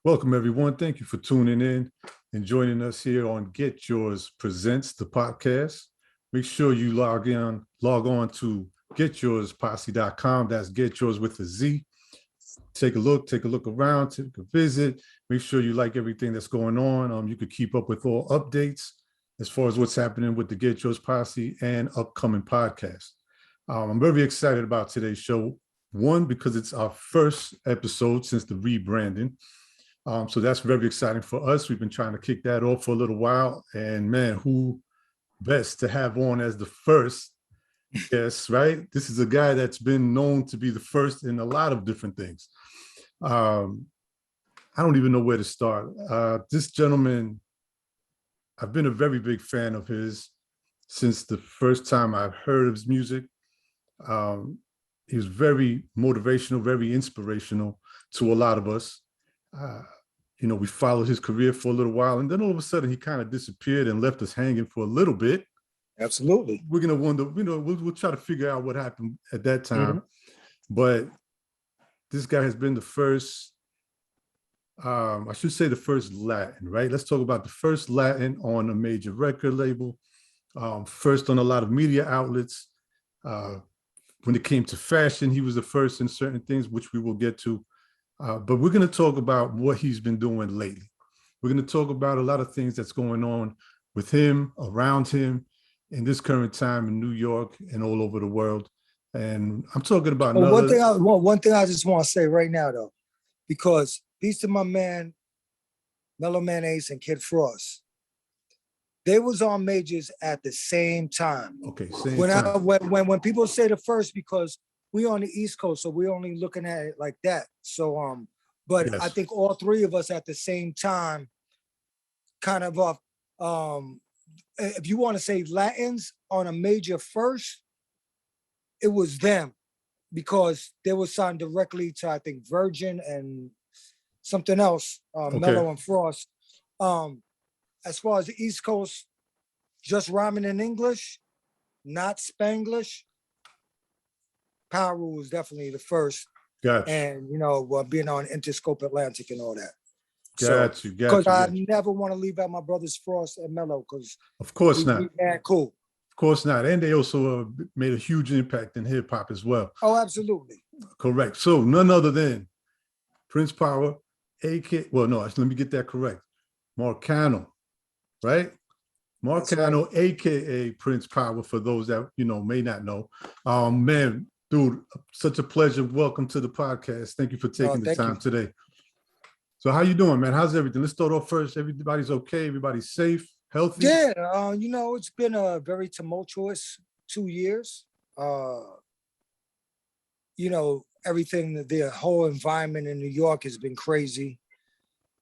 Welcome, everyone. Thank you for tuning in and joining us here on Get Yourz Presents the podcast. Make sure you log on to getyourzposse.com. That's Get Yourz with a Z. Take a look around, take a visit. Make sure you like everything that's going on. You could keep up with all updates as far as what's happening with the Get Yourz Posse and upcoming podcasts. I'm very excited about today's show. One, because it's our first episode since the rebranding. So that's very exciting for us. We've been trying to kick that off for a little while. And man, who best to have on as the first? Yes, right? This is a guy that's been known to be the first in a lot of different things. I don't even know where to start. This gentleman, I've been a very big fan of his since the first time I've heard of his music. He was very motivational, very inspirational to a lot of us. We followed his career for a little while, and then all of a sudden he kind of disappeared and left us hanging for a little bit. Absolutely. We're gonna wonder, we'll try to figure out what happened at that time. But this guy has been the first, I should say the first Latin, right? Let's talk about the first Latin on a major record label, first on a lot of media outlets. When it came to fashion, he was the first in certain things, which we will get to. But we're going to talk about what he's been doing lately. We're going to talk about a lot of things that's going on with him, around him, in this current time in New York and all over the world. And I'm talking about one thing I just want to say right now, though, because peace to my man, Mellow Man Ace and Kid Frost. They was on majors at the same time. Okay, same time. When people say the first, because we on the East Coast, so we're only looking at it like that. So, but yes. I think all three of us at the same time, kind of, if you want to say Latins on a major first, it was them, because they were signed directly to, I think, Virgin and something else, Mellow and Frost. As far as the East Coast, just rhyming in English, not Spanglish, Powerule was definitely the first. Gotcha. And, being on Interscope Atlantic and all that. Got you. Because I never want to leave out my brothers Frost and Mellow, because of course not. Cool. Of course not. And they also made a huge impact in hip hop as well. Oh, absolutely. Correct. So none other than Prince Power, let me get that correct. Marcano, right? Marcano, right. AKA Prince Power, for those that may not know. Man, dude, such a pleasure. Welcome to the podcast. Thank you for taking the time today. So how you doing, man? How's everything? Let's start off first. Everybody's okay? Everybody's safe, healthy? Yeah, it's been a very tumultuous 2 years. Everything, the whole environment in New York has been crazy.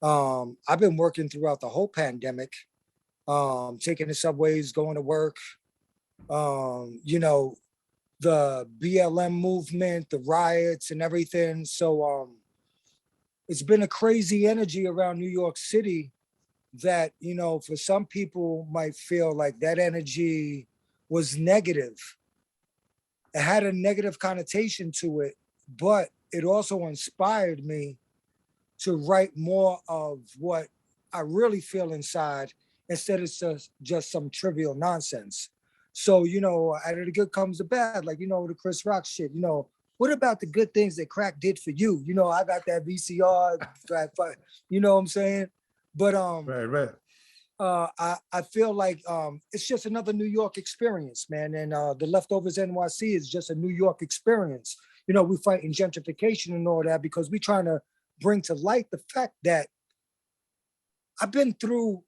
I've been working throughout the whole pandemic, taking the subways, going to work, the BLM movement, the riots and everything. So it's been a crazy energy around New York City that, for some people might feel like that energy was negative. It had a negative connotation to it, but it also inspired me to write more of what I really feel inside, instead of just some trivial nonsense. So, out of the good comes the bad, like, the Chris Rock shit, what about the good things that crack did for you? I got that VCR, you know what I'm saying? But right. I feel like it's just another New York experience, man. And the Leftovers NYC is just a New York experience. We fighting gentrification and all that, because we trying to bring to light the fact that I've been through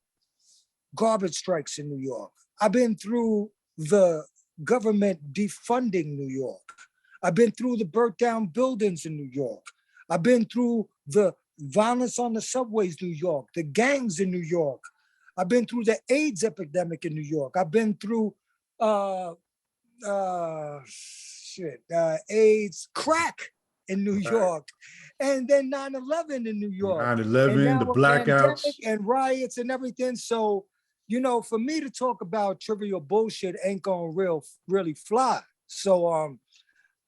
garbage strikes in New York. I've been through the government defunding New York. I've been through the burnt down buildings in New York. I've been through the violence on the subways, New York, the gangs in New York. I've been through the AIDS epidemic in New York. I've been through AIDS, crack in New York, and then 9/11 in New York. 9/11, the blackouts and riots and everything. So, for me to talk about trivial bullshit ain't gonna really fly. So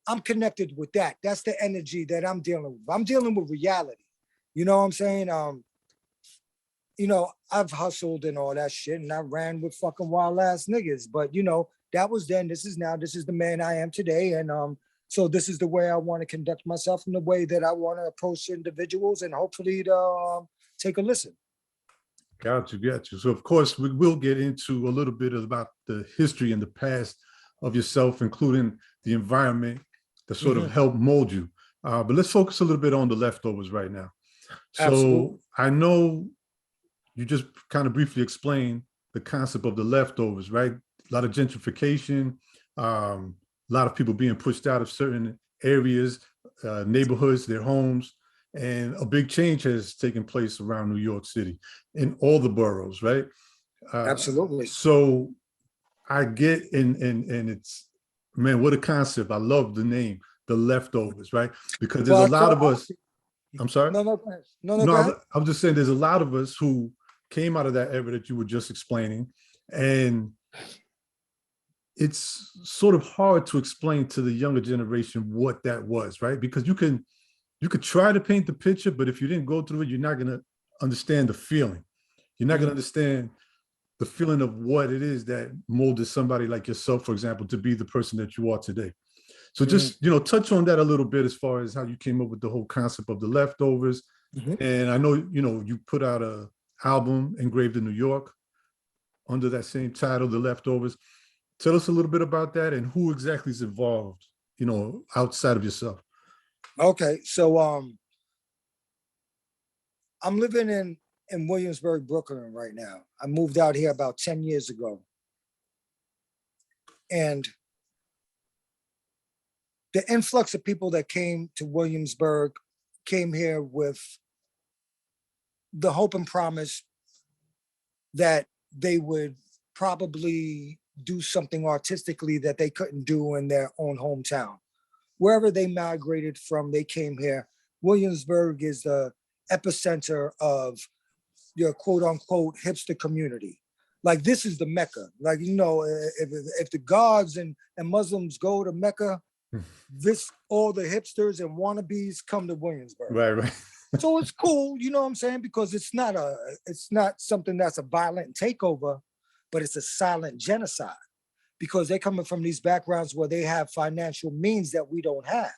I'm connected with that. That's the energy that I'm dealing with. I'm dealing with reality. You know what I'm saying? You know, I've hustled and all that shit, and I ran with fucking wild ass niggas. But you know, that was then. This is now. This is the man I am today, and so this is the way I want to conduct myself, in the way that I want to approach individuals, and hopefully to take a listen. Got you, got you. So of course we will get into a little bit about the history and the past of yourself, including the environment that sort of helped mold you. But let's focus a little bit on the leftovers right now. So Absolutely. I know you just kind of briefly explained the concept of the leftovers, right? A lot of gentrification, a lot of people being pushed out of certain areas, neighborhoods, their homes, and a big change has taken place around New York City in all the boroughs, right? Absolutely. So I get and it's, man, what a concept. I love the name, the leftovers, right? Because there's a Well, lot of us. I'm sorry. no, no, go ahead. No, go No, ahead. I'm just saying there's a lot of us who came out of that era that you were just explaining. And it's sort of hard to explain to the younger generation what that was, right? Because you could try to paint the picture, but if you didn't go through it, you're not going to understand the feeling. You're not going to understand the feeling of what it is that molded somebody like yourself, for example, to be the person that you are today. So just, touch on that a little bit as far as how you came up with the whole concept of the leftovers. And I know, you put out a album, Engraved in New York, under that same title, The Leftovers. Tell us a little bit about that and who exactly is involved, outside of yourself. Okay, so I'm living in Williamsburg, Brooklyn right now. I moved out here about 10 years ago. And the influx of people that came to Williamsburg came here with the hope and promise that they would probably do something artistically that they couldn't do in their own hometown. Wherever they migrated from, they came here. Williamsburg is the epicenter of your quote unquote hipster community. Like this is the Mecca. Like, if the gods and Muslims go to Mecca, this all the hipsters and wannabes come to Williamsburg. Right. So it's cool, you know what I'm saying? Because it's not something that's a violent takeover, but it's a silent genocide, because they're coming from these backgrounds where they have financial means that we don't have.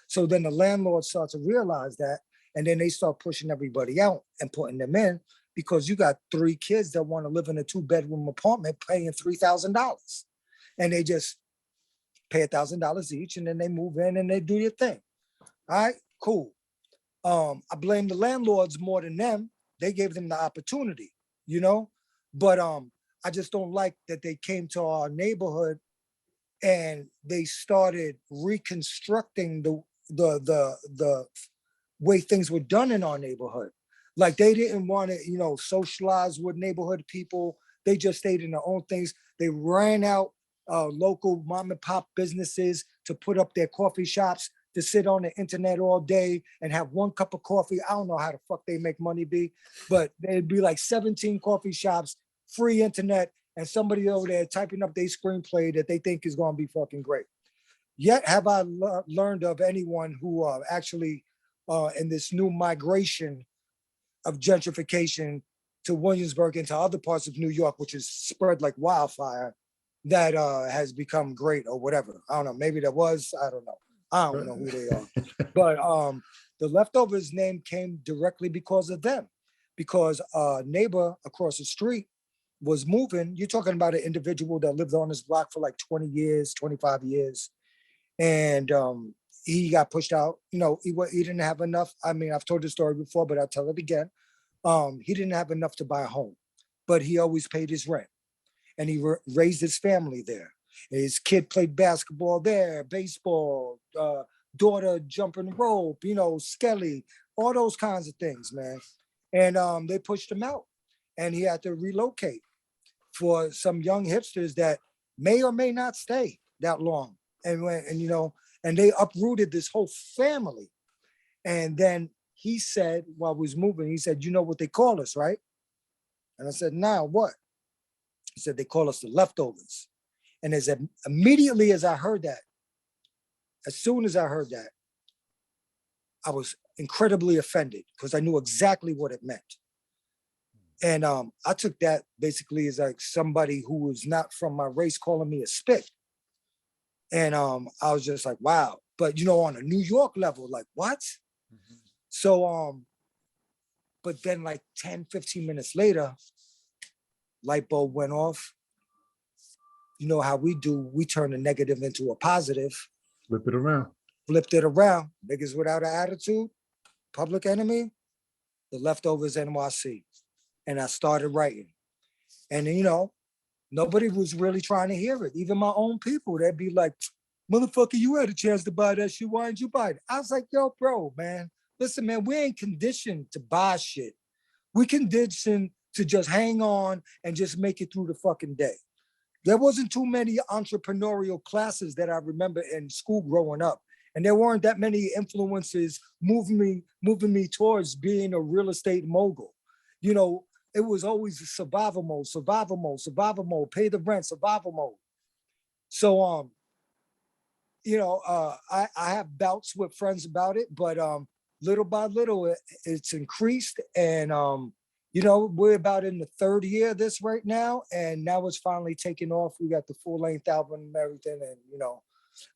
So then the landlords start to realize that, and then they start pushing everybody out and putting them in, because you got 3 kids that want to live in a 2-bedroom apartment paying $3,000. And they just pay $1,000 each, and then they move in and they do your thing. All right, cool. I blame the landlords more than them. They gave them the opportunity, but I just don't like that they came to our neighborhood and they started reconstructing the way things were done in our neighborhood. Like they didn't want to, socialize with neighborhood people. They just stayed in their own things. They ran out local mom and pop businesses to put up their coffee shops, to sit on the internet all day and have 1 cup of coffee. I don't know how the fuck they make money be, but there'd be like 17 coffee shops, free internet, and somebody over there typing up their screenplay that they think is going to be fucking great. Yet have I learned of anyone who actually in this new migration of gentrification to Williamsburg and to other parts of New York, which is spread like wildfire, that has become great or whatever. I don't know. Maybe there was, I don't know. I don't know who they are. But the Leftovers name came directly because of them, because a neighbor across the street was moving. You're talking about an individual that lived on this block for like 20 years, 25 years. And he got pushed out. He didn't have enough. I mean, I've told the story before, but I'll tell it again. He didn't have enough to buy a home, but he always paid his rent. And he raised his family there. His kid played basketball there, baseball, daughter jumping rope, skelly, all those kinds of things, man. And they pushed him out, and he had to relocate for some young hipsters that may or may not stay that long. And they uprooted this whole family. And then he said, while we was moving, he said, "You know what they call us, right?" And I said, "Nah, what?" He said, "They call us the leftovers." And immediately as I heard that, as soon as I heard that, I was incredibly offended because I knew exactly what it meant. And I took that basically as like somebody who was not from my race calling me a spit. And I was just like, wow. But you know, on a New York level, like what? So but then like 10, 15 minutes later, light bulb went off. You know how we do, we turn a negative into a positive. Flip it around. Flipped it around. Niggas without an attitude, Public Enemy, the Leftovers NYC. And I started writing. And you know, nobody was really trying to hear it. Even my own people, they'd be like, motherfucker, you had a chance to buy that shit. Why didn't you buy it? I was like, yo, bro, man, listen, man, we ain't conditioned to buy shit. We conditioned to just hang on and just make it through the fucking day. There wasn't too many entrepreneurial classes that I remember in school growing up. And there weren't that many influences moving me towards being a real estate mogul. You know, it was always survival mode, survival mode, survival mode, pay the rent, survival mode. So, you know, I have bouts with friends about it, but little by little, it's increased. And, you know, we're about in the third year of this right now. And now it's finally taking off. We got the full-length album and everything. And, you know,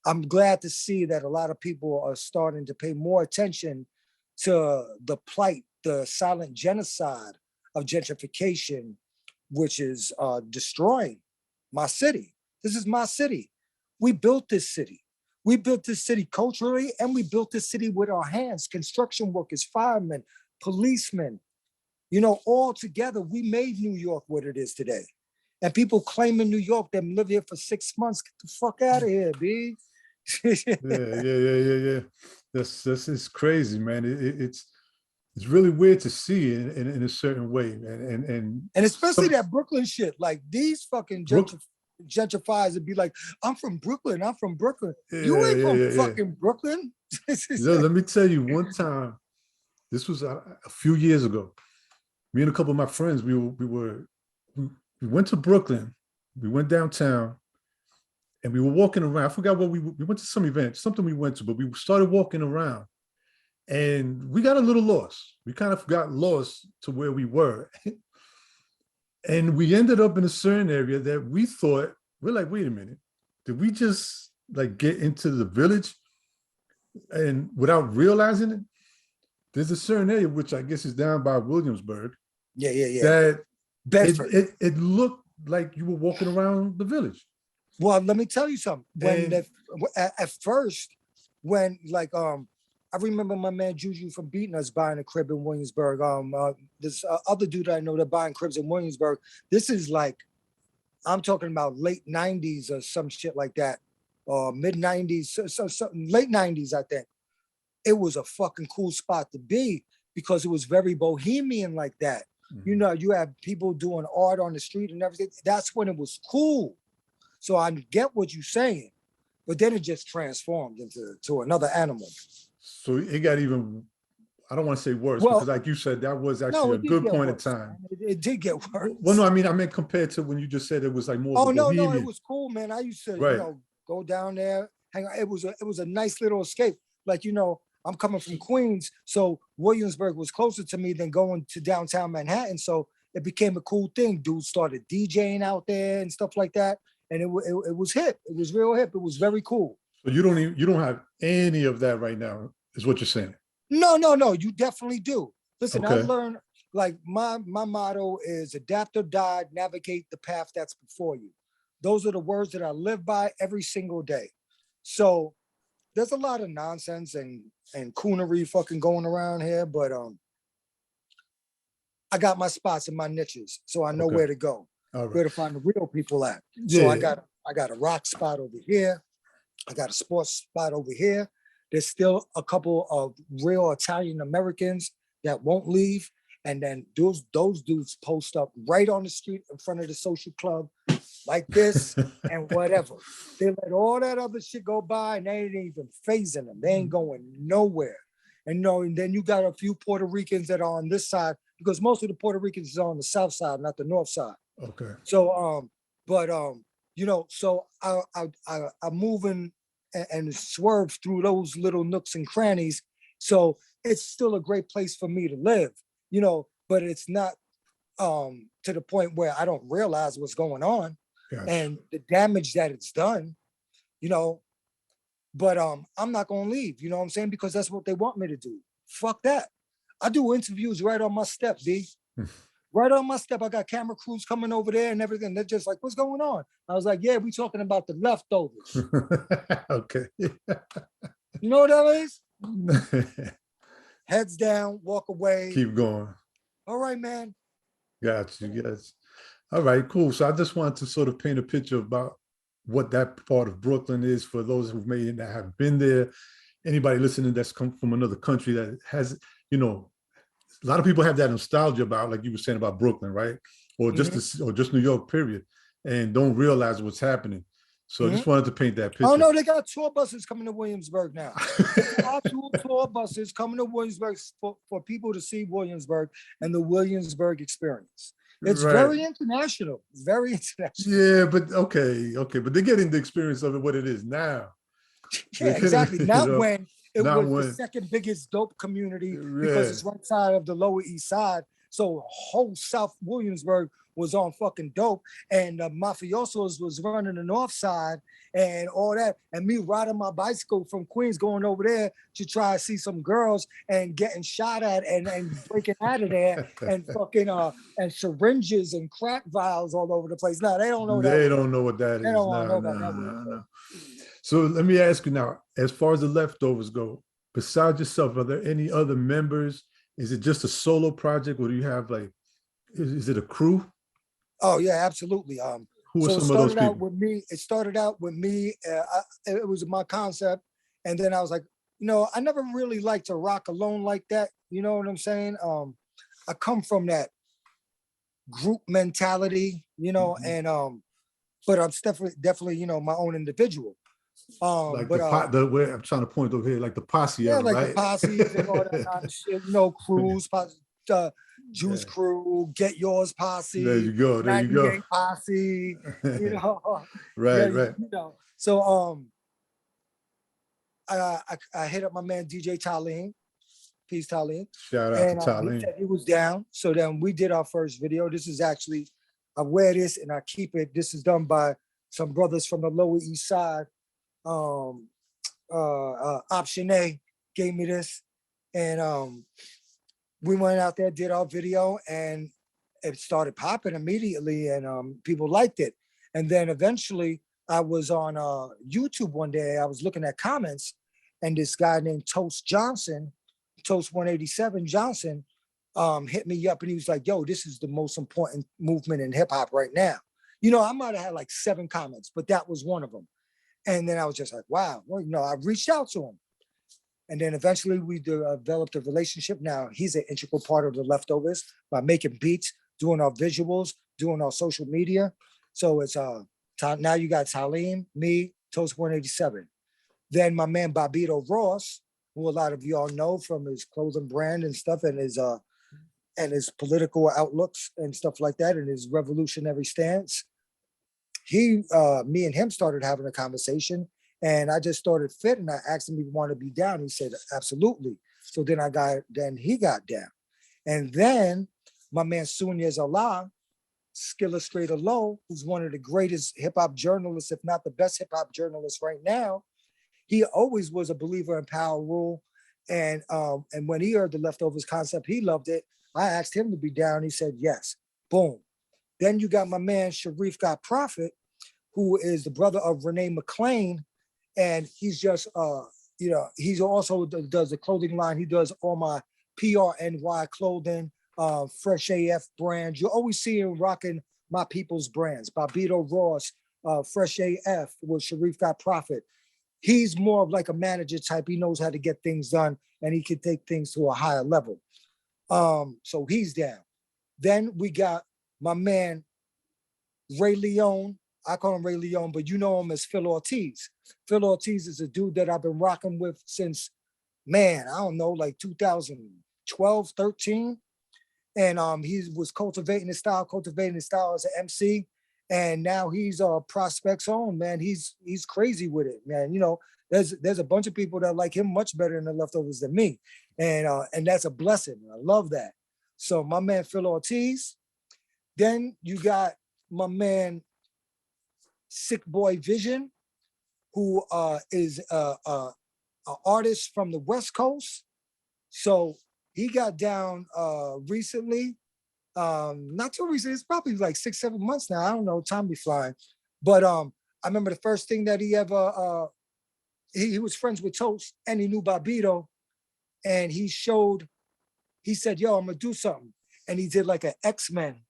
I'm glad to see that a lot of people are starting to pay more attention to the plight, the silent genocide of gentrification, which is destroying my city. This is my city. We built this city. We built this city culturally, and we built this city with our hands. Construction workers, firemen, policemen, you know, all together, we made New York what it is today. And people claim in New York that live here for 6 months. Get the fuck out of here, B. Yeah. That's it's crazy, man. It's really weird to see in a certain way, man. And especially that Brooklyn shit. Like these fucking gentrifiers would be like, I'm from Brooklyn. I'm from Brooklyn. You ain't from fucking Brooklyn. Let me tell you, one time, this was a few years ago. Me and a couple of my friends, we went to Brooklyn. We went downtown, and we were walking around. I forgot what we went to some event, something we went to, but we started walking around, and we got a little lost. We kind of got lost to where we were. And we ended up in a certain area that we thought, we're like, wait a minute, did we just like get into the village and without realizing it? There's a certain area, which I guess is down by Williamsburg. Yeah. That Bedford. it looked like you were walking around the village. Well, let me tell you something. At first, when like I remember my man Juju from Beating Us buying a crib in Williamsburg. This other dude I know that buying cribs in Williamsburg. This is like, I'm talking about late 90s or some shit like that, or mid 90s, so late 90s, I think. It was a fucking cool spot to be because it was very bohemian like that. Mm-hmm. You know, you have people doing art on the street and everything. That's when it was cool. So I get what you're saying, but then it just transformed into another animal. So it got even, I don't want to say worse, because like you said, that was actually a good point in time. It did get worse. Well, no, I meant compared to when you just said it was like more. Oh, no, it was cool, man. I used to, you know, go down there, hang out. It was a nice little escape. Like, you know, I'm coming from Queens, so Williamsburg was closer to me than going to downtown Manhattan. So it became a cool thing. Dudes started DJing out there and stuff like that. And it was hip. It was real hip. It was very cool. So you don't have any of that right now, is what you're saying? No. You definitely do. Listen, okay. I learned, like my motto is adapt or die, navigate the path that's before you. Those are the words that I live by every single day. So there's a lot of nonsense and coonery fucking going around here, but I got my spots and my niches, so I know where to go. Where to find the real people at. Yeah. So I got a rock spot over here. I got a sports spot over here. There's still a couple of real Italian Americans that won't leave. And then those dudes post up right on the street in front of the social club like this and whatever. They let all that other shit go by and they ain't even phasing them. They ain't going nowhere. And then you got a few Puerto Ricans that are on this side, because most of the Puerto Ricans are on the south side, not the north side. Okay. So, you know, so I'm moving and swerve through those little nooks and crannies. So it's still a great place for me to live, you know, but it's not to the point where I don't realize what's going on Gotcha. and the damage that it's done, you know. But I'm not gonna leave, you know what I'm saying? Because that's what they want me to do. Fuck that. I do interviews right on my step, B. Right on my step. I got camera crews coming over there and everything. They're just like, what's going on? I was like, yeah, we talking about the leftovers. Okay. You know what that is? Heads down, walk away. Keep going. All right, man. Got you. Yes. All right, cool. So I just wanted to sort of paint a picture about what that part of Brooklyn is for those who may not have been there. Anybody listening that's come from another country that has, you know, a lot of people have that nostalgia about, like you were saying about Brooklyn, right? Or just or just New York, period, and don't realize what's happening. So I just wanted to paint that picture. Oh no, they got tour buses coming to Williamsburg now. Actual tour buses coming to Williamsburg for people to see Williamsburg and the Williamsburg experience. It's very international. It's very international. Yeah, but okay, but they're getting the experience of it, what it is now. Yeah, exactly. Not when it was when. the second biggest dope community because it's right side of the Lower East Side. So whole South Williamsburg was on fucking dope, and the mafiosos was running the north side and all that. And me riding my bicycle from Queens going over there to try to see some girls and getting shot at and breaking out of there and fucking and syringes and crack vials all over the place. No, they don't know that. They don't know what that is. They don't want to know about that. No. So let me ask you now, as far as the leftovers go, besides yourself, are there any other members? Is it just a solo project, or do you have like, is it a crew? Oh yeah, absolutely. Who are some of those people? It started out with me. It was my concept, and then I was like, you know, I never really liked to rock alone like that. You know what I'm saying? I come from that group mentality, you know, and but I'm definitely, you know, my own individual. Like but the way I'm trying to point over here, like the posse, yeah, like right? the posses and all that kind of shit, you know, crews, Juice Crew, Get Yours Posse. There you go. There you go. Posse, you know. Right. You know. So I hit up my man DJ Talim. Peace, Talim. Shout out to Talim. He said he was down. So then we did our first video. This is actually, I wear this and I keep it. This is done by some brothers from the Lower East Side. Option A gave me this, and we went out there, did our video, and it started popping immediately, and people liked it. And then eventually I was on YouTube one day, I was looking at comments, and this guy named Toast 187 Johnson, hit me up, and he was like, yo, this is the most important movement in hip hop right now. You know, I might have had like 7 comments, but that was one of them. And then I was just like, wow, well, you know, I reached out to him. And then eventually we developed a relationship. Now he's an integral part of the Leftovers by making beats, doing our visuals, doing our social media. So it's now you got Talim, me, Toast 187. Then my man Bobito Ross, who a lot of y'all know from his clothing brand and stuff, and his political outlooks and stuff like that, and his revolutionary stance. Me and him started having a conversation, and I just started fitting. I asked him if he wanted to be down. He said, absolutely. So then he got down. And then my man Sunyaz Allah, Skillustrator Low, who's one of the greatest hip hop journalists, if not the best hip hop journalist right now, he always was a believer in Powerule. And when he heard the Leftovers concept, he loved it. I asked him to be down. He said, yes. Boom. Then you got my man Sharif Got Profit, who is the brother of Renee McLean. And he's just, you know, he's also does the clothing line. He does all my PRNY clothing, Fresh AF brands. You always see him rocking my people's brands. Bobito Ross, Fresh AF with Sharif Got Profit. He's more of like a manager type. He knows how to get things done, and he can take things to a higher level. So he's down. Then we got my man Ray Leone. I call him Ray Leone, but you know him as Phil Ortiz. Phil Ortiz is a dude that I've been rocking with since, man, I don't know, like 2012, 13. And he was cultivating his style as an MC. And now he's Prospect's own, man. He's crazy with it, man. You know, there's a bunch of people that like him much better in the Leftovers than me. And that's a blessing. I love that. So my man Phil Ortiz. Then you got my man Sick Boy Vision, who is an artist from the West Coast. So he got down recently, not too recently. It's probably like 6-7 months now. I don't know. Time be flying. But I remember the first thing that he ever he was friends with Toast and he knew Bobito, and he said, "Yo, I'm gonna do something," and he did like an X-Men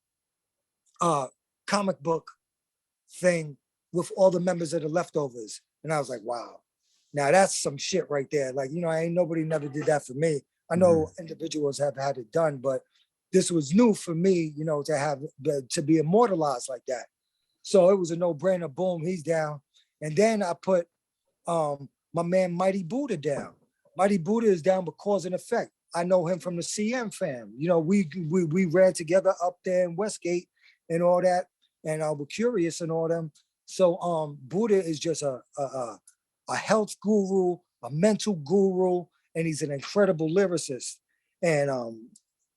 comic book thing with all the members of the Leftovers, and I was like, "Wow, now that's some shit right there." Like, ain't nobody never did that for me. I know individuals have had it done, but this was new for me, to be immortalized like that. So it was a no-brainer. Boom, he's down. And then I put my man Mighty Buddha down. Mighty Buddha is down with Cause and Effect. I know him from the CM fam. We ran together up there in Westgate and all that, and we're curious and all them. So Buddha is just a health guru, a mental guru, and he's an incredible lyricist. And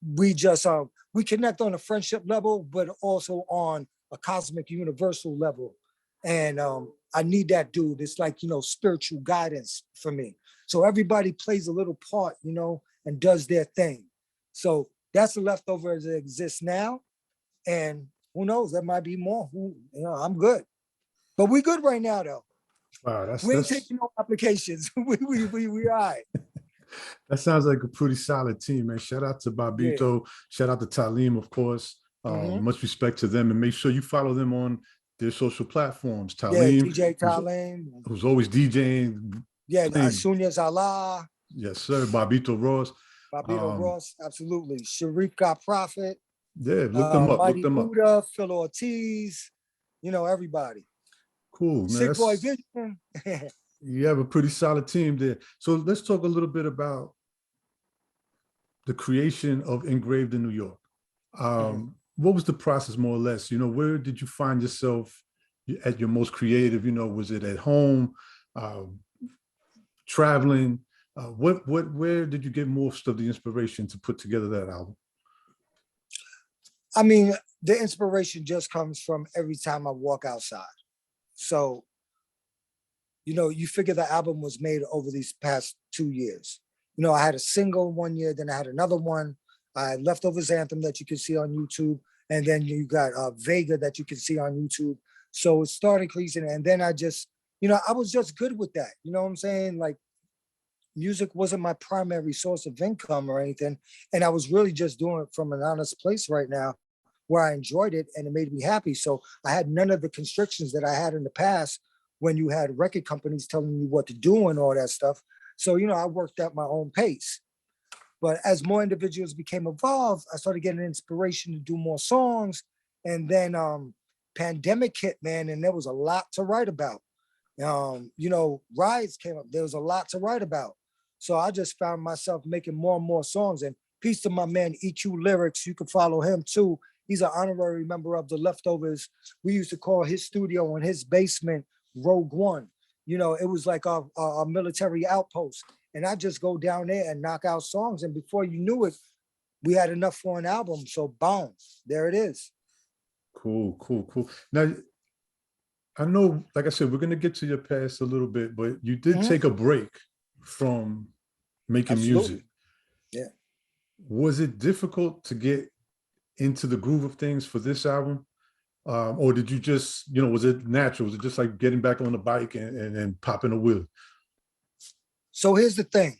we connect on a friendship level, but also on a cosmic universal level. And I need that dude. It's like, spiritual guidance for me. So everybody plays a little part, and does their thing. So that's the Leftovers that exists now. And who knows, there might be more. I'm good. But we good right now though. Wow, We ain't taking no applications. we all right. That sounds like a pretty solid team, man. Shout out to Bobito. Yeah. Shout out to Talim, of course. Much respect to them, and make sure you follow them on their social platforms. Talim, DJ Talim, who's always DJing. Yeah, Sunya Zala. Yes, sir. Bobito Ross. Ross, absolutely. Sharif Got Profit. Yeah, look them up. Mighty Look them Buddha, up. Phil Ortiz. Everybody. Cool, man. Sick Boy Vision. You have a pretty solid team there. So let's talk a little bit about the creation of Engraved in New York. What was the process, more or less? Where did you find yourself at your most creative? Was it at home, traveling? Where did you get most of the inspiration to put together that album? I mean, the inspiration just comes from every time I walk outside. So, you figure the album was made over these past 2 years. I had a single one year, then I had another one. I had Leftovers Anthem that you can see on YouTube. And then you got Vega that you can see on YouTube. So it started increasing. And then I just, I was just good with that. You know what I'm saying? Like, music wasn't my primary source of income or anything. And I was really just doing it from an honest place right now where I enjoyed it and it made me happy. So I had none of the constrictions that I had in the past when you had record companies telling you what to do and all that stuff. So, I worked at my own pace. But as more individuals became involved, I started getting inspiration to do more songs. And then pandemic hit, man, and there was a lot to write about. Riots came up. There was a lot to write about. So I just found myself making more and more songs. And peace to my man, EQ Lyrics. You can follow him too. He's an honorary member of the Leftovers. We used to call his studio in his basement Rogue One. It was like a military outpost. And I just go down there and knock out songs. And before you knew it, we had enough for an album. So boom, there it is. Cool. Now, I know, like I said, we're going to get to your past a little bit, but you did take a break from making music. Yeah. Was it difficult to get into the groove of things for this album? Or did you just, was it natural? Was it just like getting back on the bike and popping a wheel? So here's the thing.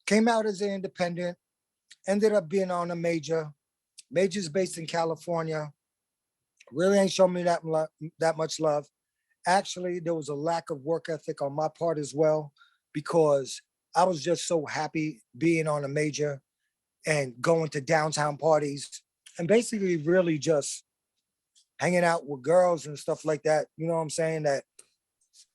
Came out as an independent, ended up being on a major. Major's based in California. Really ain't shown me that much love. Actually, there was a lack of work ethic on my part as well, because I was just so happy being on a major and going to downtown parties and basically really just hanging out with girls and stuff like that. You know what I'm saying? That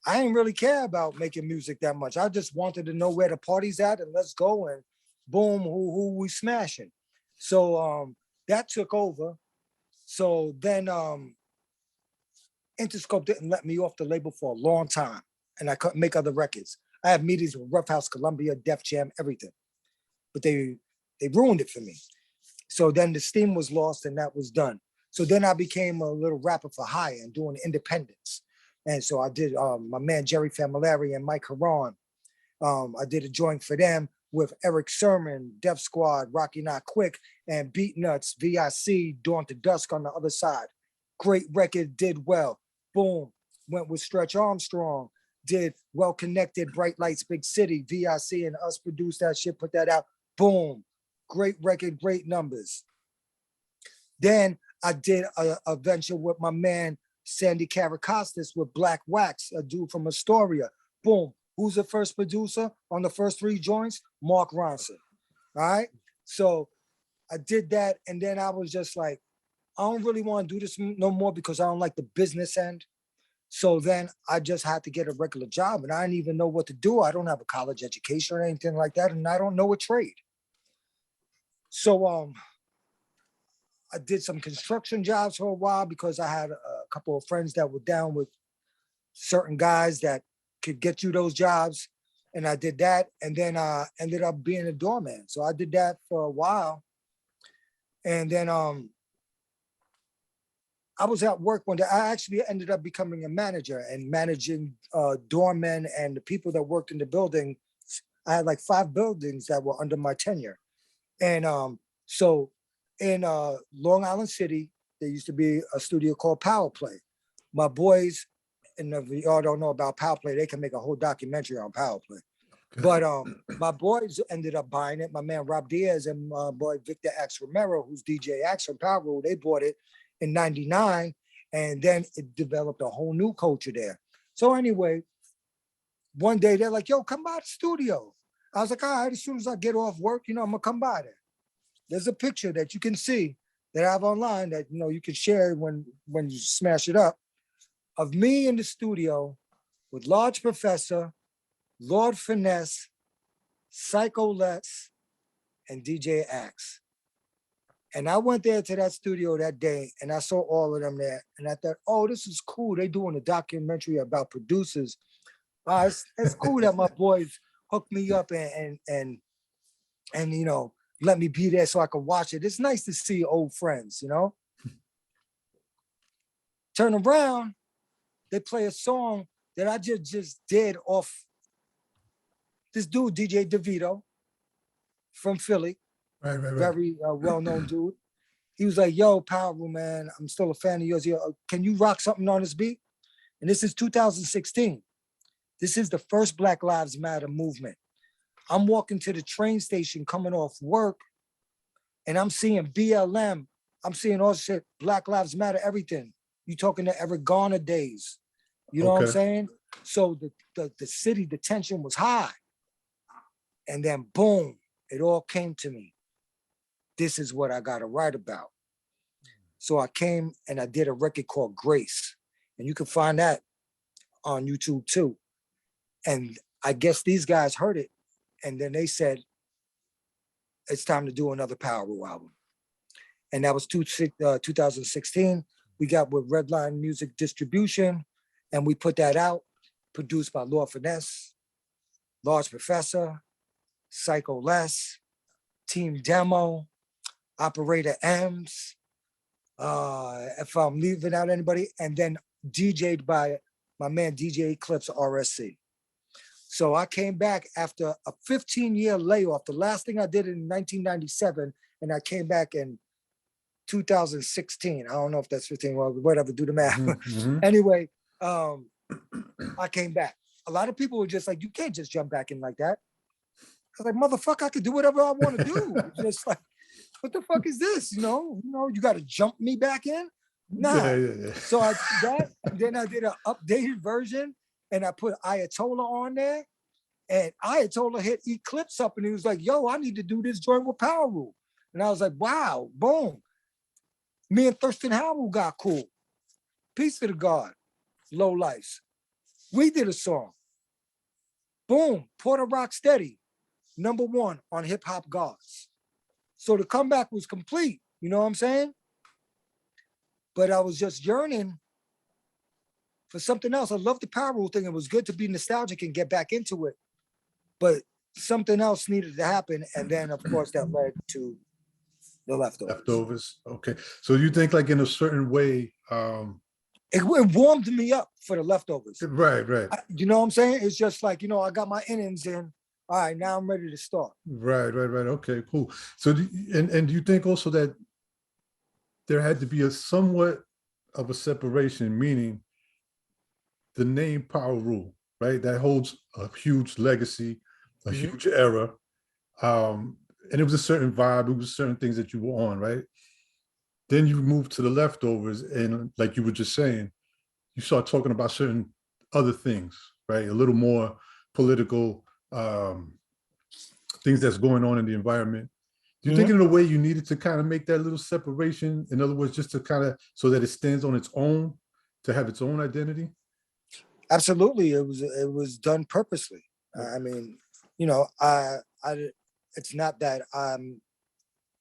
I didn't really care about making music that much. I just wanted to know where the party's at and let's go, and boom, who we smashing. So that took over. So then Interscope didn't let me off the label for a long time, and I couldn't make other records. I had meetings with Rough House, Columbia, Def Jam, everything. But they ruined it for me. So then the steam was lost and that was done. So then I became a little rapper for hire and doing independence. And so I did my man Jerry Familari and Mike Haran. I did a joint for them with Eric Sermon, Def Squad, Rocky Not Quick, and Beat Nuts, VIC, Dawn to Dusk on the other side. Great record, did well. Boom. Went with Stretch Armstrong, did Well Connected, Bright Lights, Big City, VIC and us produced that shit, put that out. Boom. Great record, great numbers. Then I did a venture with my man Sandy Karakostas with Black Wax, a dude from Astoria. Boom. Who's the first producer on the first 3 joints? Mark Ronson. All right. So I did that. And then I was just like, I don't really want to do this no more because I don't like the business end. So then I just had to get a regular job and I didn't even know what to do. I don't have a college education or anything like that. And I don't know a trade. So I did some construction jobs for a while because I had a couple of friends that were down with certain guys that could get you those jobs. And I did that. And then I ended up being a doorman. So I did that for a while. And then I was at work one day. I actually ended up becoming a manager and managing doormen and the people that worked in the building. I had like 5 buildings that were under my tenure. And so in Long Island City, there used to be a studio called Power Play. My boys, and if y'all don't know about Power Play, they can make a whole documentary on Power Play. But my boys ended up buying it. My man Rob Diaz and my boy Victor X Romero, who's DJ X from Powerule, they bought it in '99, and then it developed a whole new culture there. So anyway, one day they're like, yo, come by the studio. I was like, all right, as soon as I get off work, I'm gonna come by there. There's a picture that you can see that I have online that you can share when you smash it up, of me in the studio with Large Professor, Lord Finesse, Psycho Les, and DJ Axe. And I went there to that studio that day and I saw all of them there. And I thought, oh, this is cool. They doing a documentary about producers. It's cool that my boys hooked me up and let me be there so I could watch it. It's nice to see old friends, Turn around, they play a song that I just did off this dude, DJ DeVito from Philly. Right. Very well-known dude. He was like, yo, Powerule, man, I'm still a fan of yours. Can you rock something on this beat? And this is 2016. This is the first Black Lives Matter movement. I'm walking to the train station coming off work and I'm seeing BLM. I'm seeing all shit, Black Lives Matter, everything. You talking to Eric Garner days. You know what I'm saying? So the city, the tension was high. And then boom, it all came to me. This is what I got to write about. So I came and I did a record called Grace. And you can find that on YouTube too. And I guess these guys heard it. And then they said, it's time to do another Powerule album. And that was 2016. We got with Redline Music Distribution and we put that out, produced by Lord Finesse, Large Professor, Psycho Les, Team Demo, Operator M's, if I'm leaving out anybody, and then DJ'd by my man DJ Eclipse RSC. So I came back after a 15-year layoff. The last thing I did in 1997, and I came back in 2016. I don't know if that's 15, well, whatever, do the math. Anyway, I came back. A lot of people were just like, you can't just jump back in like that. I was like, motherfucker, I could do whatever I want to do. Just like, what the fuck is this? You got to jump me back in? Nah. Yeah. So I did that, and then I did an updated version, and I put Ayatollah on there, and Ayatollah hit Eclipse up, and he was like, yo, I need to do this joint with Powerule. And I was like, wow, boom. Me and Thurston Howell got cool. Peace to the God, Low Lives. We did a song. Boom, Porter Rock Steady, #1 on Hip Hop Gods. So the comeback was complete, you know what I'm saying? But I was just yearning for something else. I love the Powerule thing. It was good to be nostalgic and get back into it. but something else needed to happen. And then of course that led to the Leftovers. Leftovers. Okay. So you think like in a certain way, It warmed me up for the Leftovers. right. You know what I'm saying? It's just like, you know, I got my innings in. All right, now I'm ready to start. Right. Okay, cool. So, and do you think also that there had to be a somewhat of a separation, meaning the name Powerule, right? That holds a huge legacy, a huge era. And it was a certain vibe, it was certain things that you were on, right? Then you move to the Leftovers, and like you were just saying, you start talking about certain other things, right? A little more political things that's going on in the environment. Do you think in a way you needed to kind of make that little separation? In other words, just to kind of, so that it stands on its own, to have its own identity? Absolutely, it was done purposely. I mean, you know, it's not that I'm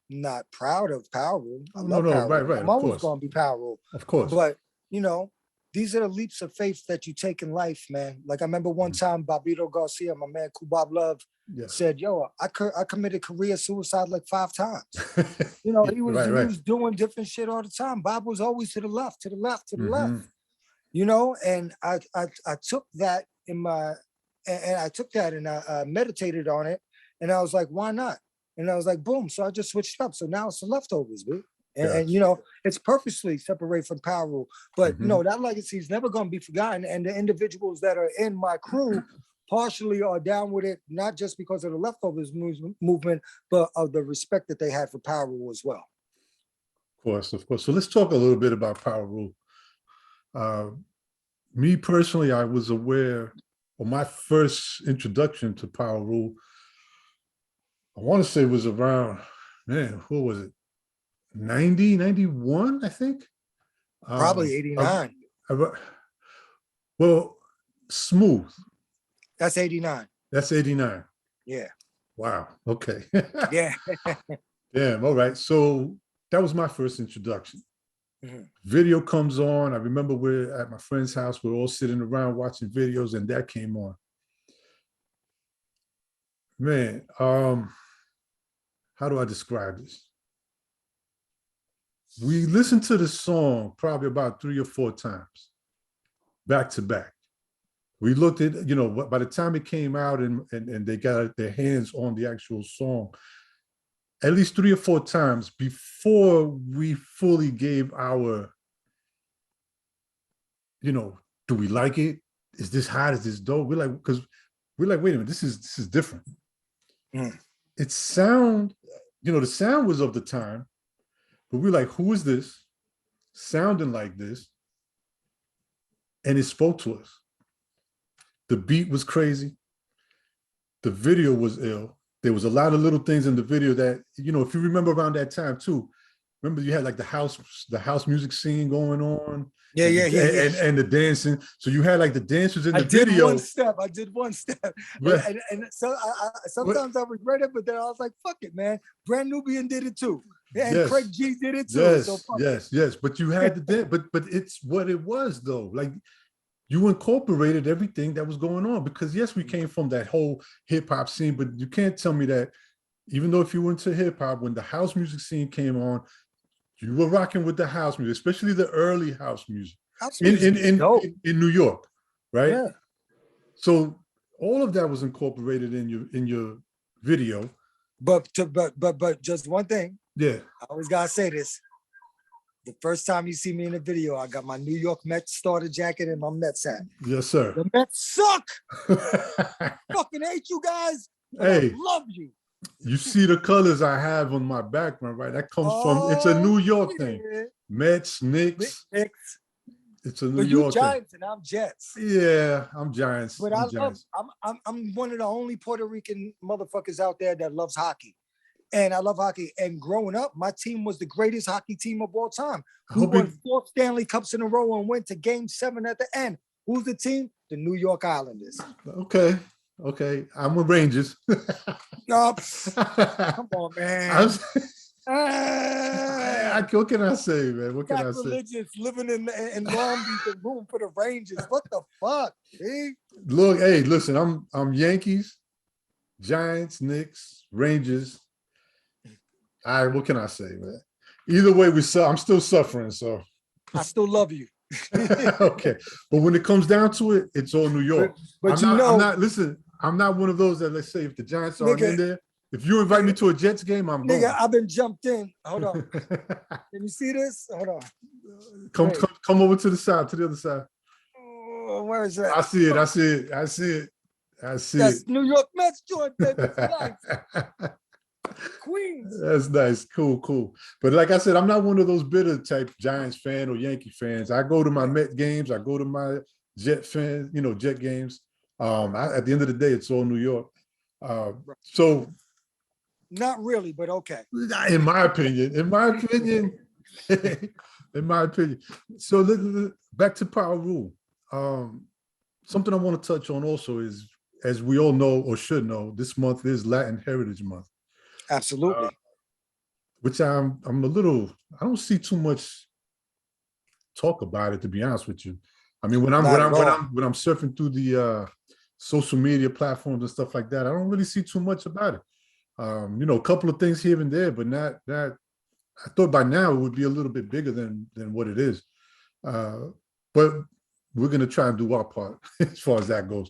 not proud of Powerule. I love Powerule. Right. I'm always going to be Powerule. Of course. But, you know, these are the leaps of faith that you take in life, man. Like I remember one time, Bobito Garcia, my man Kubab Love, said, yo, I committed career suicide like 5 times. You know, he was doing different shit all the time. Bob was always to the left, to the left, to the left. You know, and I took that in my, and I took that and I meditated on it. And I was like, why not? And I was like, boom. So I just switched up. So now it's the Leftovers, dude. And you know, it's purposely separate from Powerule. But you know, that legacy is never going to be forgotten. And the individuals that are in my crew partially are down with it, not just because of the Leftovers movement, but of the respect that they had for Powerule as well. Of course. So let's talk a little bit about Powerule. Me personally, I was aware, of my first introduction to Powerule, I want to say it was around, man, what was it? 90, 91, I think. Probably 89. Well, Smooth. That's 89. That's 89. Yeah. Wow. Okay. Yeah. Damn. All right. So that was my first introduction. Video comes on. I remember we're at my friend's house. We're all sitting around watching videos, and that came on. Man, how do I describe this? We listened to the song probably about 3 or 4 times, back to back. We looked at, you know, by the time it came out and they got their hands on the actual song, at least 3 or 4 times before we fully gave our, you know, do we like it? Is this hot? Is this dope? We're like, because we're like, wait a minute, this is different. It sound, you know, the sound was of the time, but we're like, who is this sounding like this? And it spoke to us. The beat was crazy. The video was ill. There was a lot of little things in the video that, you know, if you remember around that time too, remember you had like the house music scene going on. Yeah. And the dancing. So you had like the dancers in the video. I did one step. And so sometimes I regret it, but then I was like, fuck it, man. Brand Nubian did it too. And Craig G did it too. Yes. But you had the dance, but it's what it was though. Like you incorporated everything that was going on, because yes, we came from that whole hip hop scene, but you can't tell me that even though if you went to hip hop, when the house music scene came on, you were rocking with the house music, especially the early house music in New York, right? Yeah. So all of that was incorporated in your video. But just one thing. Yeah. I always gotta say this. The first time you see me in a video, I got my New York Mets starter jacket and my Mets hat. Yes, sir. The Mets suck. Fucking hate you guys. Hey, I love you. You see the colors I have on my background, right? That comes from, it's a New York thing. Mets, Knicks. It's a New York thing. Giants and I'm Jets. Yeah, I'm Giants. But I'm one of the only Puerto Rican motherfuckers out there that loves hockey. And I love hockey. And growing up, my team was the greatest hockey team of all time. We won 4 Stanley Cups in a row and went to Game 7 at the end. Who's the team? The New York Islanders. Okay. I'm with Rangers. Come on, man. What can I say, man? What can I say? Religious, living in Long Beach and room for the Rangers. What the fuck, dude? Look, hey, listen, I'm Yankees. Giants, Knicks, Rangers. All right, what can I say, man? Either way, I'm still suffering. So I still love you. okay, but when it comes down to it, it's all New York. But I'm not. Listen, I'm not one of those that, let's say, if the Giants aren't in there, if you invite me to a Jets game, I'm going. I've been jumped in. Hold on. Can you see this? Hold on. Come over to the side, to the other side. Oh, where is that? I see it. I see it. I see it. I see That's it. New York Mets joint, baby. It's nice. Queens. That's nice. Cool. But like I said, I'm not one of those bitter type Giants fan or Yankee fans. I go to my Met games. I go to my Jet fans, Jet games. At the end of the day, it's all New York. So not really, but okay. In my opinion. So back to Powerule. Something I want to touch on also is, as we all know or should know, this month is Latin Heritage Month. Absolutely. Which I'm a little, I don't see too much talk about it, to be honest with you. I mean, when I'm surfing through the social media platforms and stuff like that, I don't really see too much about it. A couple of things here and there, but not that. I thought by now it would be a little bit bigger than what it is. But we're gonna try and do our part as far as that goes.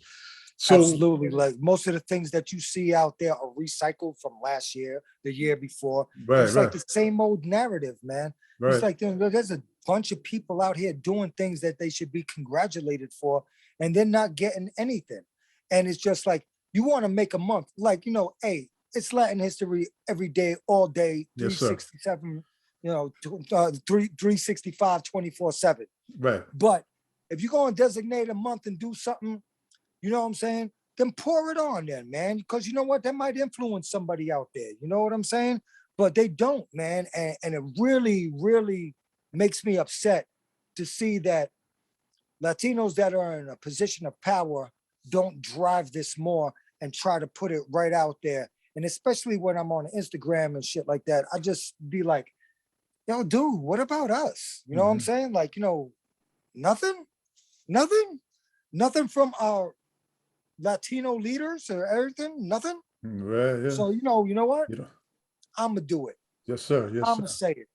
So, absolutely, like most of the things that you see out there are recycled from last year, the year before. It's like the same old narrative, man. It's like there's a bunch of people out here doing things that they should be congratulated for, and they're not getting anything. And it's just like, you want to make a month, like, hey, it's Latin history every day, all day, 367, 365, 24/7. Right. But if you're going to designate a month and do something, you know what I'm saying? Then pour it on then, man. Because you know what? That might influence somebody out there. You know what I'm saying? But they don't, man. And it really, really makes me upset to see that Latinos that are in a position of power don't drive this more and try to put it right out there. And especially when I'm on Instagram and shit like that, I just be like, yo, dude, what about us? You know what I'm saying? Like, nothing from our Latino leaders or everything, nothing. Right. Yeah. So, you know what? I'm going to do it. Yes, sir. Yes, I'm going to say it.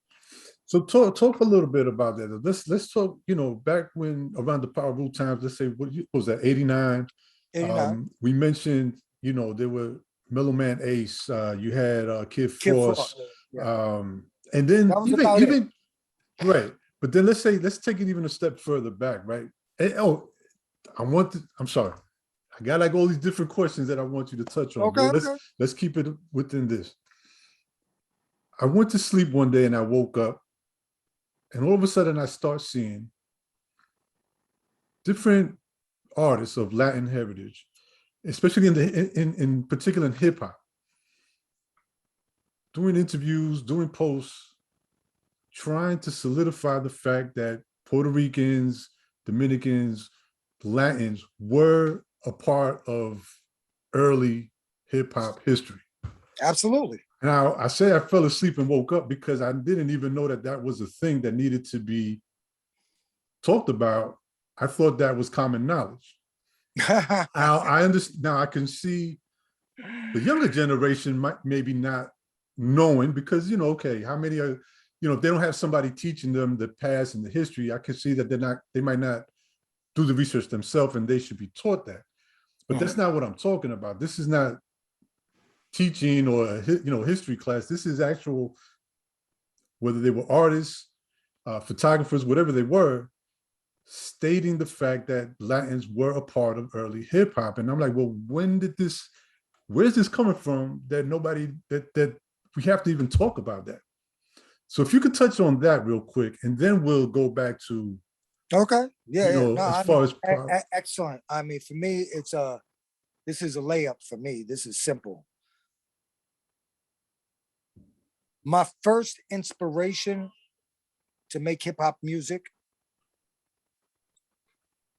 So talk a little bit about that. Let's talk, back when around the Powerule times, let's say, what was that, 89? 89. We mentioned, there were Mellow Man Ace, you had Kid Frost. Yeah. And then even right. But then let's take it even a step further back, right? And, I'm sorry. I got like all these different questions that I want you to touch on. Okay, let's keep it within this. I went to sleep one day and I woke up, and all of a sudden I start seeing different artists of Latin heritage, especially in particular in hip hop, doing interviews, doing posts, trying to solidify the fact that Puerto Ricans, Dominicans, Latins were a part of early hip hop history. Absolutely. Now, I say I fell asleep and woke up because I didn't even know that was a thing that needed to be talked about. I thought that was common knowledge. I understand now. I can see the younger generation might maybe not knowing because okay, how many are if they don't have somebody teaching them the past and the history, I can see that they might not do the research themselves, and they should be taught that. But that's not what I'm talking about. This is not teaching or history class. This is actual, whether they were artists, photographers, whatever they were, stating the fact that Latins were a part of early hip hop. And I'm like, well, where's this coming from that that we have to even talk about that? So if you could touch on that real quick, and then we'll go back to excellent. I mean, for me, this is a layup for me. This is simple. My first inspiration to make hip hop music,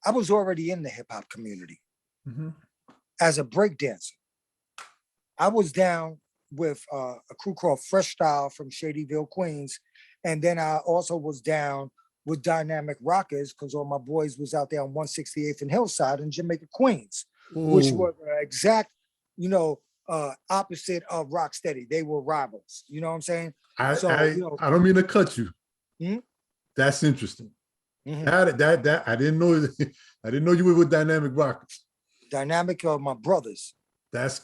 I was already in the hip hop community as a breakdancer. I was down with a crew called Fresh Style from Shadyville, Queens. And then I also was down with Dynamic Rockers because all my boys was out there on 168th and Hillside in Jamaica, Queens, which was an exact, opposite of Rocksteady. They were rivals. You know what I'm saying? I So, I, you know, I don't mean to cut you. Mhm. That's interesting. Mhm. That I didn't know. I didn't know you were with Dynamic Rockets. Dynamic of my brothers. That's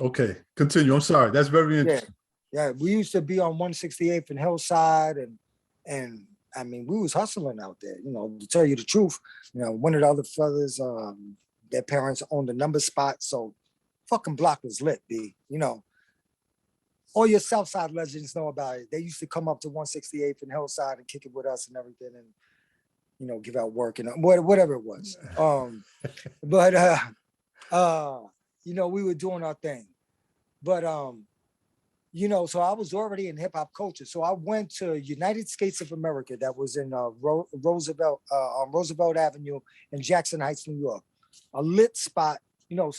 okay. Continue. I'm sorry. That's very Yeah. interesting. Yeah. We used to be on 168th and Hillside, and I mean, we was hustling out there, you know, to tell you the truth. You know, one of the other brothers, their parents owned a number spot. So fucking block was lit, B. You know, all your Southside legends know about it. They used to come up to 168th and Hillside and kick it with us and everything, and you know, give out work and whatever it was. But you know, we were doing our thing. But you know, so I was already in hip hop culture. So I went to United States of America, that was in Roosevelt on Roosevelt Avenue in Jackson Heights, New York. A lit spot, you know,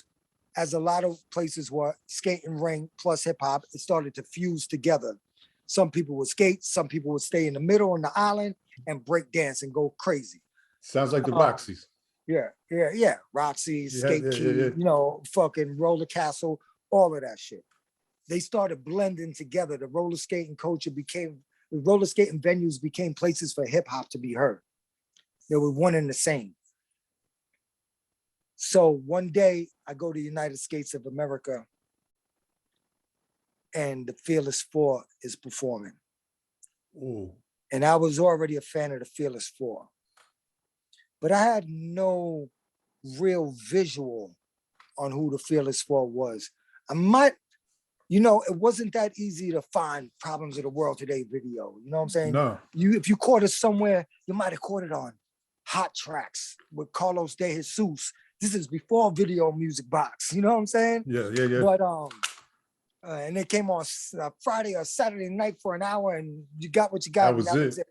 as a lot of places were, skating ring plus hip hop. It started to fuse together. Some people would skate, some people would stay in the middle on the island and break dance and go crazy. Sounds like the Roxys. Yeah. Roxy, Skate Key, yeah. you know, fucking Roller Castle, all of that shit. They started blending together. The roller skating culture the roller skating venues became places for hip hop to be heard. They were one and the same. So one day I go to United States of America and the Fearless Four is performing. Ooh. And I was already a fan of the Fearless Four, but I had no real visual on who the Fearless Four was. You know, it wasn't that easy to find Problems of the World Today video. You know what I'm saying? No. If you caught it somewhere, you might have caught it on Hot Tracks with Carlos De Jesus. This is before Video Music Box. You know what I'm saying? Yeah. But and it came on Friday or Saturday night for an hour, and you got what you got. That was it.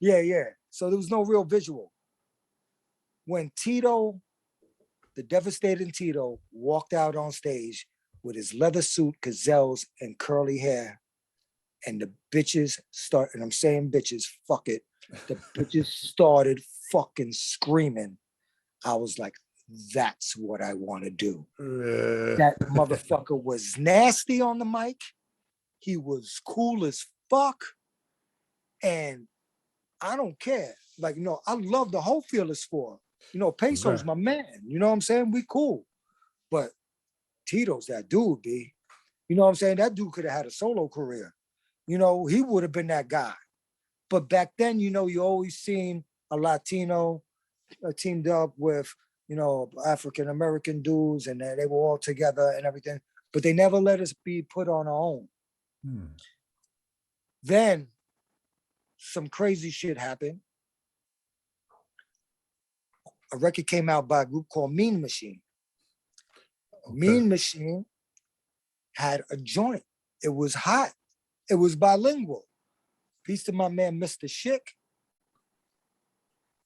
Yeah. So there was no real visual. When Tito, the devastating Tito, walked out on stage with his leather suit, gazelles, and curly hair, and the bitches and I'm saying bitches, fuck it. The bitches started fucking screaming. I was like, that's what I want to do. That motherfucker was nasty on the mic. He was cool as fuck. And I don't care. Like, you know, I love the whole Fearless Four. You know, Peso's my man. You know what I'm saying? We cool. But Tito's that dude, B. You know what I'm saying? That dude could have had a solo career. You know, he would have been that guy. But back then, you know, you always seen a Latino teamed up with, you know, African-American dudes, and they were all together and everything. But they never let us be put on our own. Then some crazy shit happened. A record came out by a group called Mean Machine. Okay. Mean Machine had a joint. It was hot. It was bilingual. Peace to my man, Mr. Schick.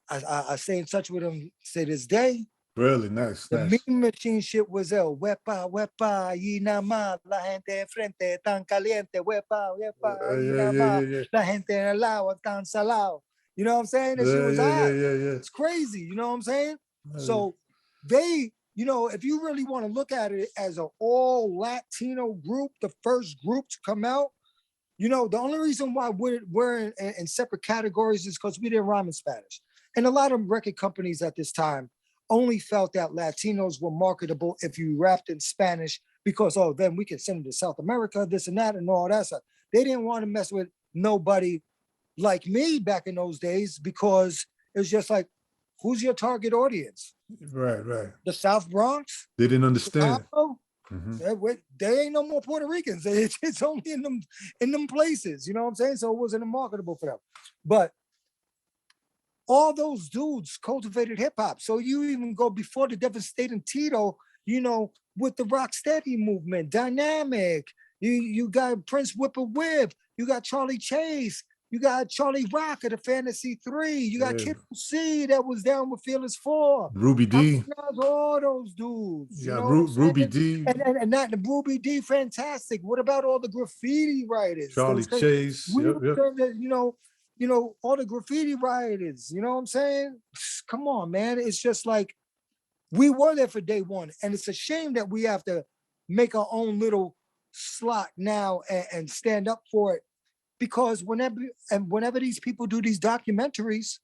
I stay in touch with him to this day. Really nice. The Mean Machine shit was el huepa, huepa, y nada más, la gente enfrente tan caliente, huepa, huepa, y nada más, la gente en el agua tan salado. You know what I'm saying? That shit was hot. It's crazy. You know what I'm saying? So they, you know, if you really want to look at it as an all Latino group, the first group to come out, you know, the only reason why we're in separate categories is because we didn't rhyme in Spanish. And a lot of record companies at this time only felt that Latinos were marketable if you rapped in Spanish because, oh, then we can send them to South America, this and that, and all that stuff. They didn't want to mess with nobody like me back in those days because it was just like, who's your target audience? Right. The South Bronx? They didn't understand. They ain't no more Puerto Ricans. It's only in them places, you know what I'm saying? So it wasn't marketable for them. But all those dudes cultivated hip hop. So you even go before the devastating Tito, you know, with the Rocksteady movement, Dynamic. You got Prince Whip, you got Charlie Chase, you got Charlie Rock of the Fantasy 3, you got Kid C that was down with Fearless 4. Ruby D. All those dudes. Yeah, you know Ruby D. And that the Ruby D, fantastic. What about all the graffiti writers? Charlie Chase. You know, all the graffiti writers, you know what I'm saying? Come on, man. It's just like, we were there for day one. And it's a shame that we have to make our own little slot now and stand up for it. Because whenever these people do these documentaries,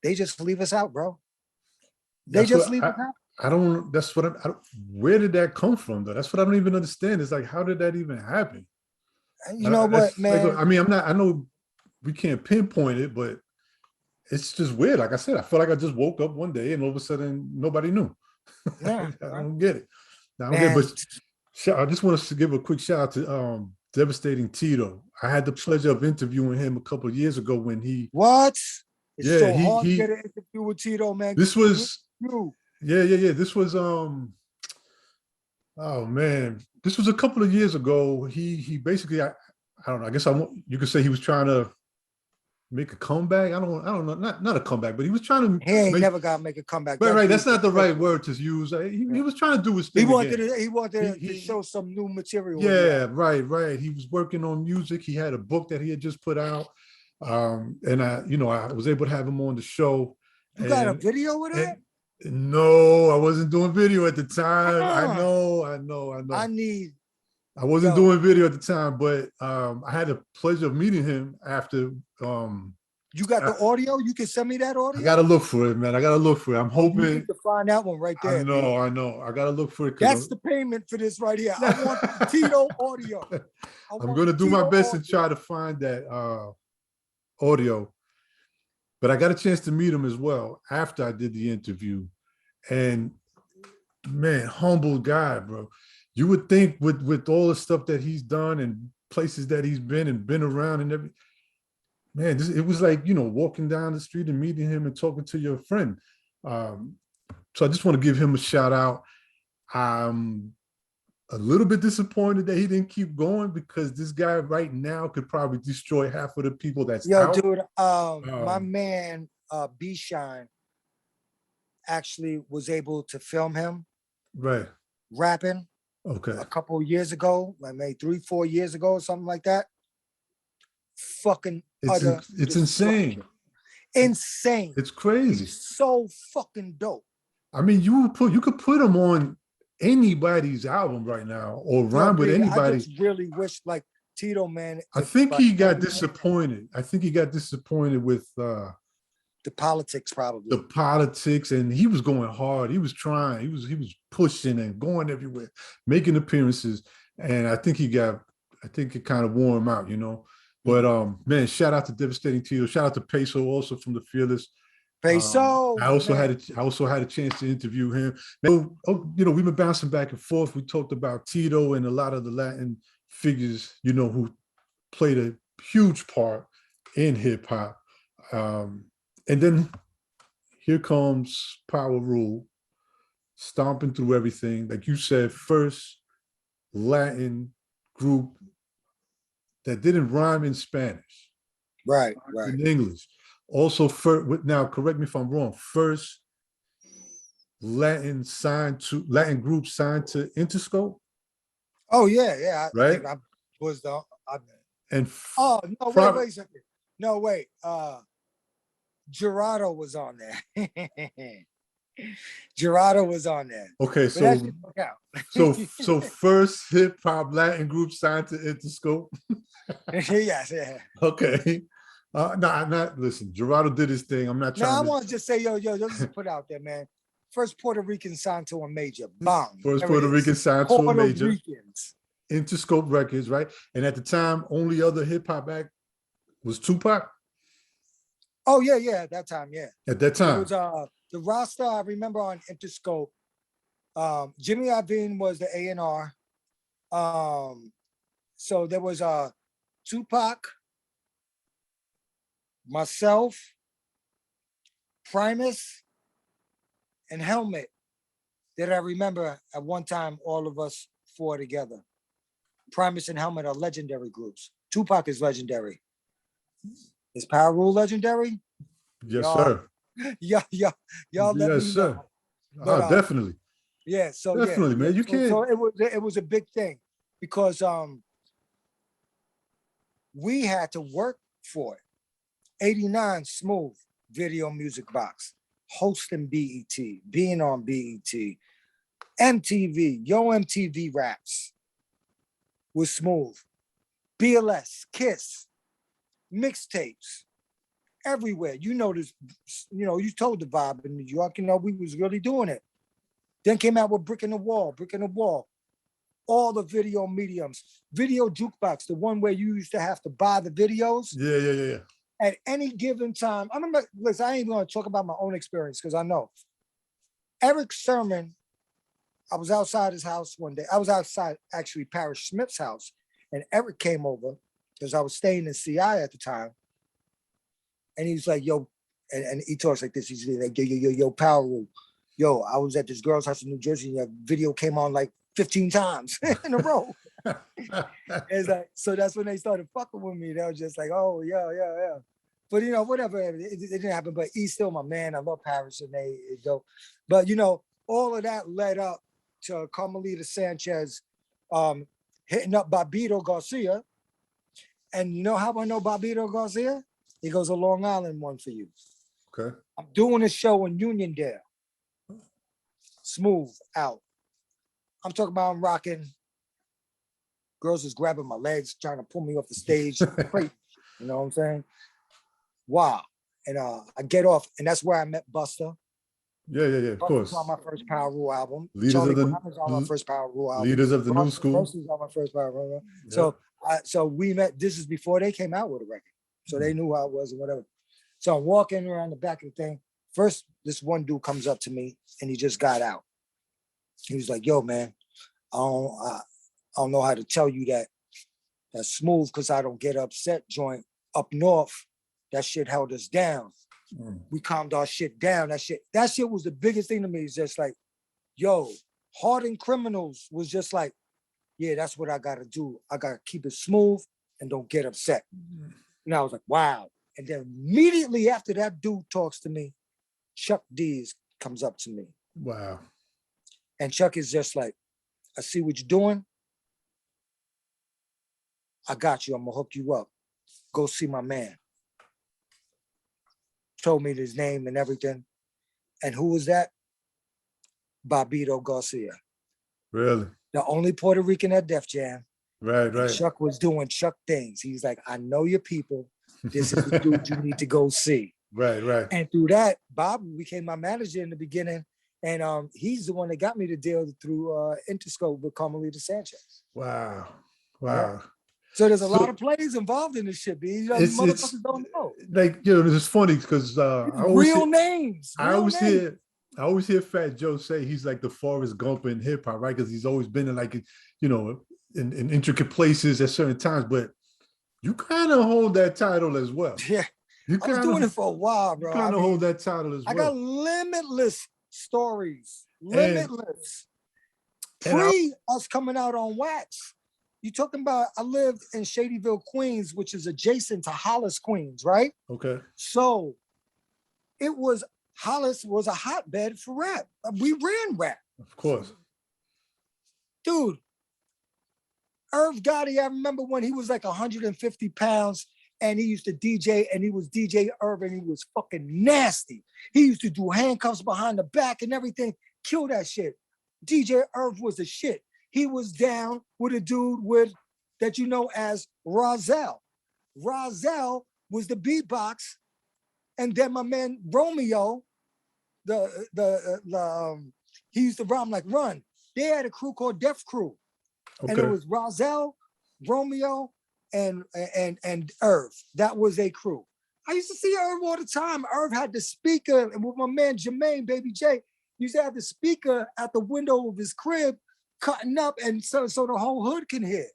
they just leave us out, bro. They That's just what leave us out. I don't. That's what I don't, where did that come from, though? That's what I don't even understand. It's like, how did that even happen? You know what, man? I mean, I'm not. I know we can't pinpoint it, but it's just weird. Like I said, I feel like I just woke up one day and all of a sudden nobody knew. Yeah, I don't get it. I don't man. get it. But I just want to give a quick shout out to Devastating Tito. I had the pleasure of interviewing him a couple of years ago when he. What? It's Yeah, so hard to get an interview with Tito, man. This was. You. Yeah. This was oh man, this was a couple of years ago. He basically, I don't know. I guess you could say he was trying to make a comeback. I don't know. Not a comeback, but he was trying to. He ain't never got to make a comeback. Right. That's not the right word to use. He was trying to do his thing. He wanted to show some new material. Yeah, right. He was working on music. He had a book that he had just put out. And I was able to have him on the show. You got a video with it? No, I wasn't doing video at the time. I know. I wasn't doing video at the time, but I had the pleasure of meeting him after. You got the audio? You can send me that audio? I gotta look for it, man. I gotta look for it. I'm hoping you need to find that one right there. I know. I gotta look for it. That's the payment for this right here. I want the Tito audio. I'm gonna do my best to try to find that audio. But I got a chance to meet him as well after I did the interview. And man, humble guy, bro. You would think with all the stuff that he's done and places that he's been around and everything, man, it was like, walking down the street and meeting him and talking to your friend. So I just want to give him a shout out. I'm a little bit disappointed that he didn't keep going because this guy right now could probably destroy half of the people that's out. Dude, my man, B-Shine, actually was able to film him. Right. Rapping. Okay. A couple of years ago, like maybe 3-4 years ago or something like that. Fucking it's insane. Insane. It's crazy. It's so fucking dope. I mean, you could put him on anybody's album right now or rhyme with anybody. I just really wish, like, Tito, man. I think he got disappointed. I think he got disappointed with the politics, probably. The politics, and he was going hard. He was trying. He was pushing and going everywhere, making appearances. And I think it kind of wore him out, But man, shout out to Devastating Tito. Shout out to Peso also from the Fearless. Peso. I also had a chance to interview him. We've been bouncing back and forth. We talked about Tito and a lot of the Latin figures, who played a huge part in hip hop. And then here comes Powerule, stomping through everything. Like you said, first Latin group that didn't rhyme in Spanish. Right. In English. Also, now correct me if I'm wrong, first Latin group signed to Interscope. Oh yeah. Right. I think I was the. Wait a second. No, wait. Gerardo was on there. Gerardo was on there. Okay, so first hip hop Latin group signed to Interscope. Yes, yeah. Okay. Listen, Gerardo did his thing. I'm not trying I want to just say, just put out there, man. First Puerto Rican signed to a major. Bang. First Puerto Rican signed to a major. Ricans. Interscope Records, right? And at the time, only other hip hop act was Tupac. Oh, yeah, at that time, yeah. At that time. It was the roster, I remember on Interscope, Jimmy Iovine was the A&R. So there was Tupac, myself, Primus, and Helmet that I remember at one time all of us four together. Primus and Helmet are legendary groups. Tupac is legendary. Is Powerule legendary? Yes, sir. Y'all let me know. But, definitely. Yeah, so definitely, man. You can't. So it was a big thing because we had to work for it. 89 Smooth Video Music Box, hosting BET, being on BET, MTV, Yo MTV Raps was Smooth. BLS, Kiss, mixtapes, everywhere. You know this, you told the vibe in New York, we was really doing it. Then came out with Brick in the Wall, all the video mediums, video jukebox, the one where you used to have to buy the videos. Yeah. At any given time. I remember, listen, I ain't even gonna talk about my own experience because I know. Eric Sermon, I was outside his house one day. I was outside actually Parrish Smith's house, and Eric came over because I was staying in CI at the time. And he was like, yo, and he talks like this. He's like, yo, Powerule. Yo, I was at this girl's house in New Jersey, and your video came on like 15 times in a row. It's like, so that's when they started fucking with me. They were just like, oh, yeah. But, whatever, it didn't happen. But he's still my man. I love Paris and they go. But, all of that led up to Carmelita Sanchez hitting up Bobito Garcia. And you know how I know Bobito Garcia? He goes, a Long Island one for you. Okay. I'm doing a show in Uniondale. Smooth out. I'm talking about I'm rocking. Girls is grabbing my legs, trying to pull me off the stage. Crazy. You know what I'm saying? Wow. And I get off, and that's where I met Busta. Yeah, of course. On my first Powerule album. Leaders Charlie of the Brown was on my first Powerule album. Leaders of the New School. Was on my first Powerule. Yep. So we met. This is before they came out with a record, so they knew how I was and whatever. So I'm walking around the back of the thing. First, this one dude comes up to me, and he just got out. He was like, "Yo, man, I don't know how to tell you that. That's Smooth because I don't get upset. Joint up north, that shit held us down. We calmed our shit down. That shit was the biggest thing to me. It's just like, yo, Hardened Criminals was just like, yeah, that's what I gotta do. I gotta keep it smooth and don't get upset. And I was like, wow. And then immediately after that dude talks to me, Chuck D comes up to me. Wow. And Chuck is just like, I see what you're doing. I got you. I'm gonna hook you up. Go see my man. Told me his name and everything. And who was that? Bobito Garcia. Really? The only Puerto Rican at Def Jam. Right. Chuck was doing Chuck things. He's like, I know your people. This is the dude you need to go see. Right. And through that, Bob became my manager in the beginning. And he's the one that got me to deal through Interscope with Carmelita Sanchez. Wow. Yeah. So there's a lot of plays involved in this shit, B. Motherfuckers don't know. Like, this is funny because real names. I always hear Fat Joe say he's like the Forrest Gump in hip hop, right? Because he's always been in like, in intricate places at certain times. But you kind of hold that title as well. Yeah. I was doing it for a while, bro. You kind of hold that title as well. I got limitless stories. Limitless. Pre us coming out on Wax. You talking about, I lived in Shadyville, Queens, which is adjacent to Hollis, Queens, right? Okay. So Hollis was a hotbed for rap. We ran rap. Of course. Dude, Irv Gotti, I remember when he was like 150 pounds and he used to DJ and he was DJ Irv and he was fucking nasty. He used to do handcuffs behind the back and everything. Kill that shit. DJ Irv was the shit. He was down with a dude that you know as Rozelle. Rozelle was the beatbox, and then my man Romeo, he used to rhyme like Run. They had a crew called Def Crew, and it was Rozelle, Romeo, and Irv. That was a crew. I used to see Irv all the time. Irv had the speaker, and with my man Jermaine, Baby J, used to have the speaker at the window of his crib, cutting up, and so the whole hood can hear.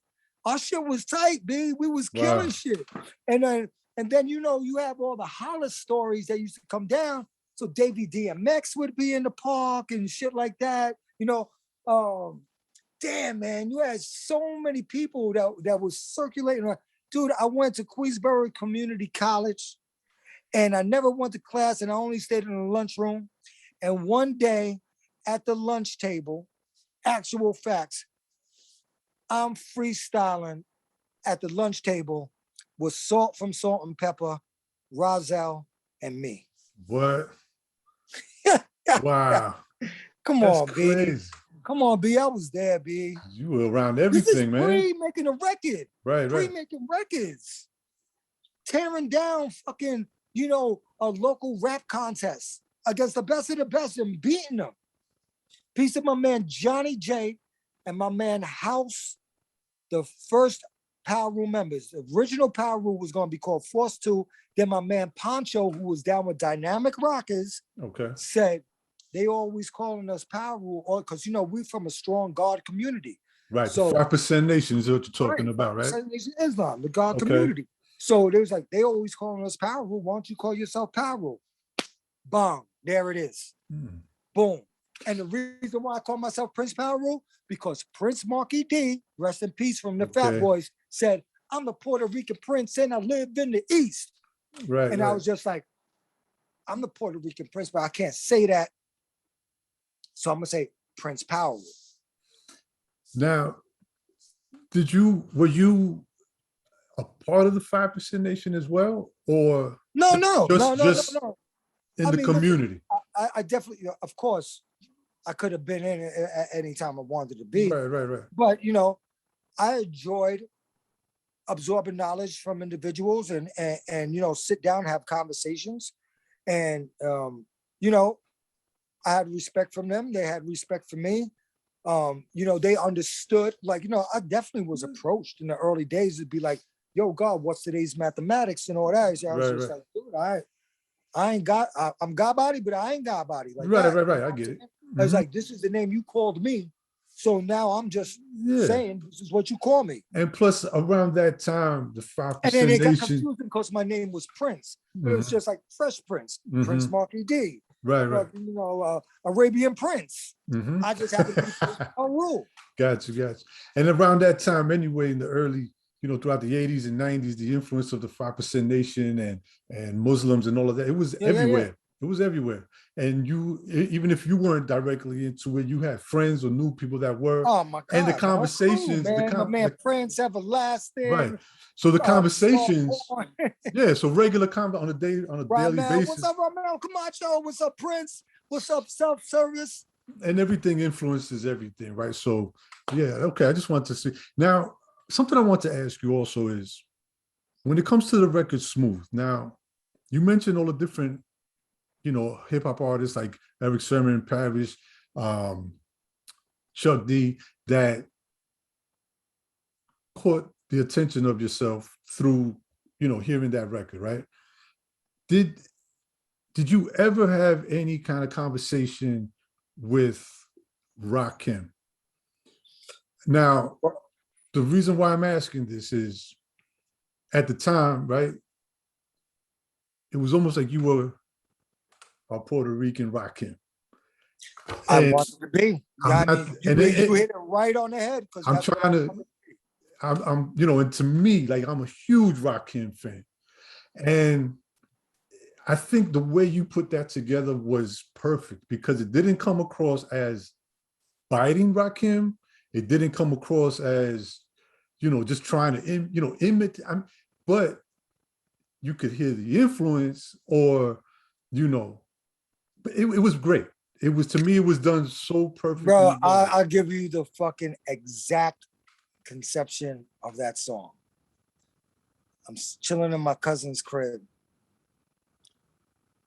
Our shit was tight, B. We was killing shit. And then you have all the Hollis stories that used to come down. So Davey DMX would be in the park and shit like that. Damn, man, you had so many people that was circulating. Dude, I went to Queensborough Community College and I never went to class and I only stayed in the lunchroom. And one day at the lunch table, actual facts, I'm freestyling at the lunch table with Salt from Salt and Pepper, Rozelle, and me. What? Wow. Come on, crazy. Come on, B. I was there, B. You were around This is everything, man. pre-making a record. Right, right. Pre-making records. Tearing down fucking, you know, a local rap contest against the best of the best and beating them. Piece of my man Johnny J and my man House, the first Powerule members. The original Powerule was going to be called Force 2. Then my man Poncho, who was down with Dynamic Rockers, said they always calling us Powerule because, you know, we're from a strong God community. Right. So the 5% Nation is what you're talking about, right? 5% Nation Islam, the God community. So they was like, they always calling us Powerule. Why don't you call yourself Powerule? Bang. There it is. Boom. And the reason why I call myself Prince Powerule, because Prince Marky D, rest in peace from the Fat Boys, said, I'm the Puerto Rican prince and I live in the East. Right. And I was just like, I'm the Puerto Rican prince, but I can't say that. So I'm gonna say Prince Powerule. Now, were you a part of the 5% Nation as well? Or no. In the community? I definitely, of course, I could have been in it at any time I wanted to be. Right. But, you know, I enjoyed absorbing knowledge from individuals and you know, sit down, have conversations. And, you know, I had respect from them. They had respect for me. You know, they understood, like, you know, I definitely was approached in the early days to be like, yo, God, what's today's mathematics and all that? So I was just like, dude, I'm God body, but I ain't God body. Like right. I get it. I was like, this is the name you called me. So now I'm just saying, this is what you call me. And plus, around that time, the 5% And then it got Nation. confusing because my name was Prince. It was just like Fresh Prince, Prince Marky D. Right. You know, Arabian Prince. I just had to be a rule. Got you. And around that time, anyway, in the early, you know, throughout the 80s and 90s, the influence of the 5% Nation and Muslims and all of that, it was everywhere. Yeah. It was everywhere. And you, even if you weren't directly into it, you had friends or knew people that were. Oh my God. And the conversations. Cool, man. My man Prince Everlasting. Right. So the conversations. So regular on a daily basis. What's up, Romeo Camacho? What's up, Prince? What's up, self-service? And everything influences everything, right? So okay. I just want to see. Now, something I want to ask you also is, when it comes to the record Smooth, now, you mentioned all the different, you know, hip hop artists like Eric Sermon, Parrish, Chuck D, that caught the attention of yourself through, you know, hearing that record, right? Did you ever have any kind of conversation with Rakim? Now, the reason why I'm asking this is, at the time, right, it was almost like you were a Puerto Rican Rakim. I wanted to be. You hit it right on the head. I'm trying to, I'm, you know, and to me, like, I'm a huge Rakim fan. And I think the way you put that together was perfect, because it didn't come across as biting Rakim. It didn't come across as, you know, just trying to, you know, imitate, but you could hear the influence, or, you know, it was great. It was, to me, it was done so perfectly. Bro, I'll give you the fucking exact conception of that song. I'm chilling in my cousin's crib.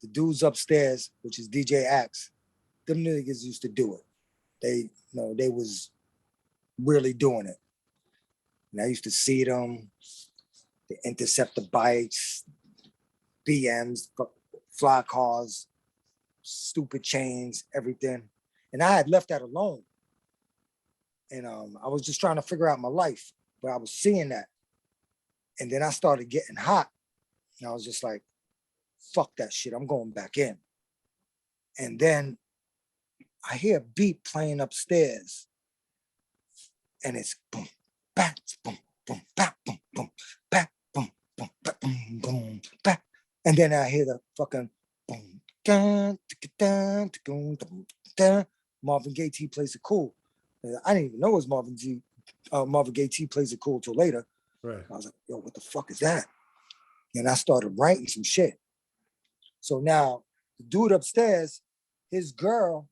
The dudes upstairs, which is DJ Axe, them niggas used to do it. They, you know, they was really doing it. And I used to see them, the Interceptor bikes, BMs, fly cars, stupid chains, everything. And I had left that alone. And I was just trying to figure out my life, but I was seeing that. And then I started getting hot. And I was just like, fuck that shit, I'm going back in. And then I hear a beat playing upstairs. And it's boom, back, boom, boom, back, boom, boom, back, boom, boom, back, boom, boom, back. And then I hear the fucking boom, dun, dun, dun, dun, dun. Marvin Gaye T Plays It Cool. I didn't even know it was Marvin Gaye T Plays It Cool till later. Right. I was like, yo, what the fuck is that? And I started writing some shit. So now the dude upstairs, his girl,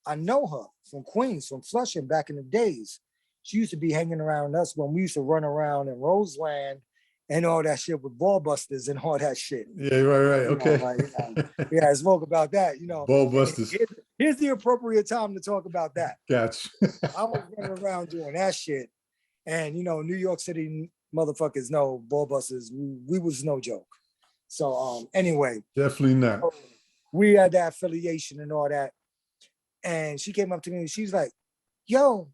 I know her from Queens, from Flushing back in the days. She used to be hanging around us when we used to run around in Roseland and all that shit with ball busters and all that shit. Yeah, right. Okay. Yeah, I spoke about that, you know. Ball busters. Here's the appropriate time to talk about that. Gotcha. I was running around doing that shit. And, you know, New York City motherfuckers know ball busters. We was no joke. So anyway. Definitely not. We had that affiliation and all that. And she came up to me and she's like, yo.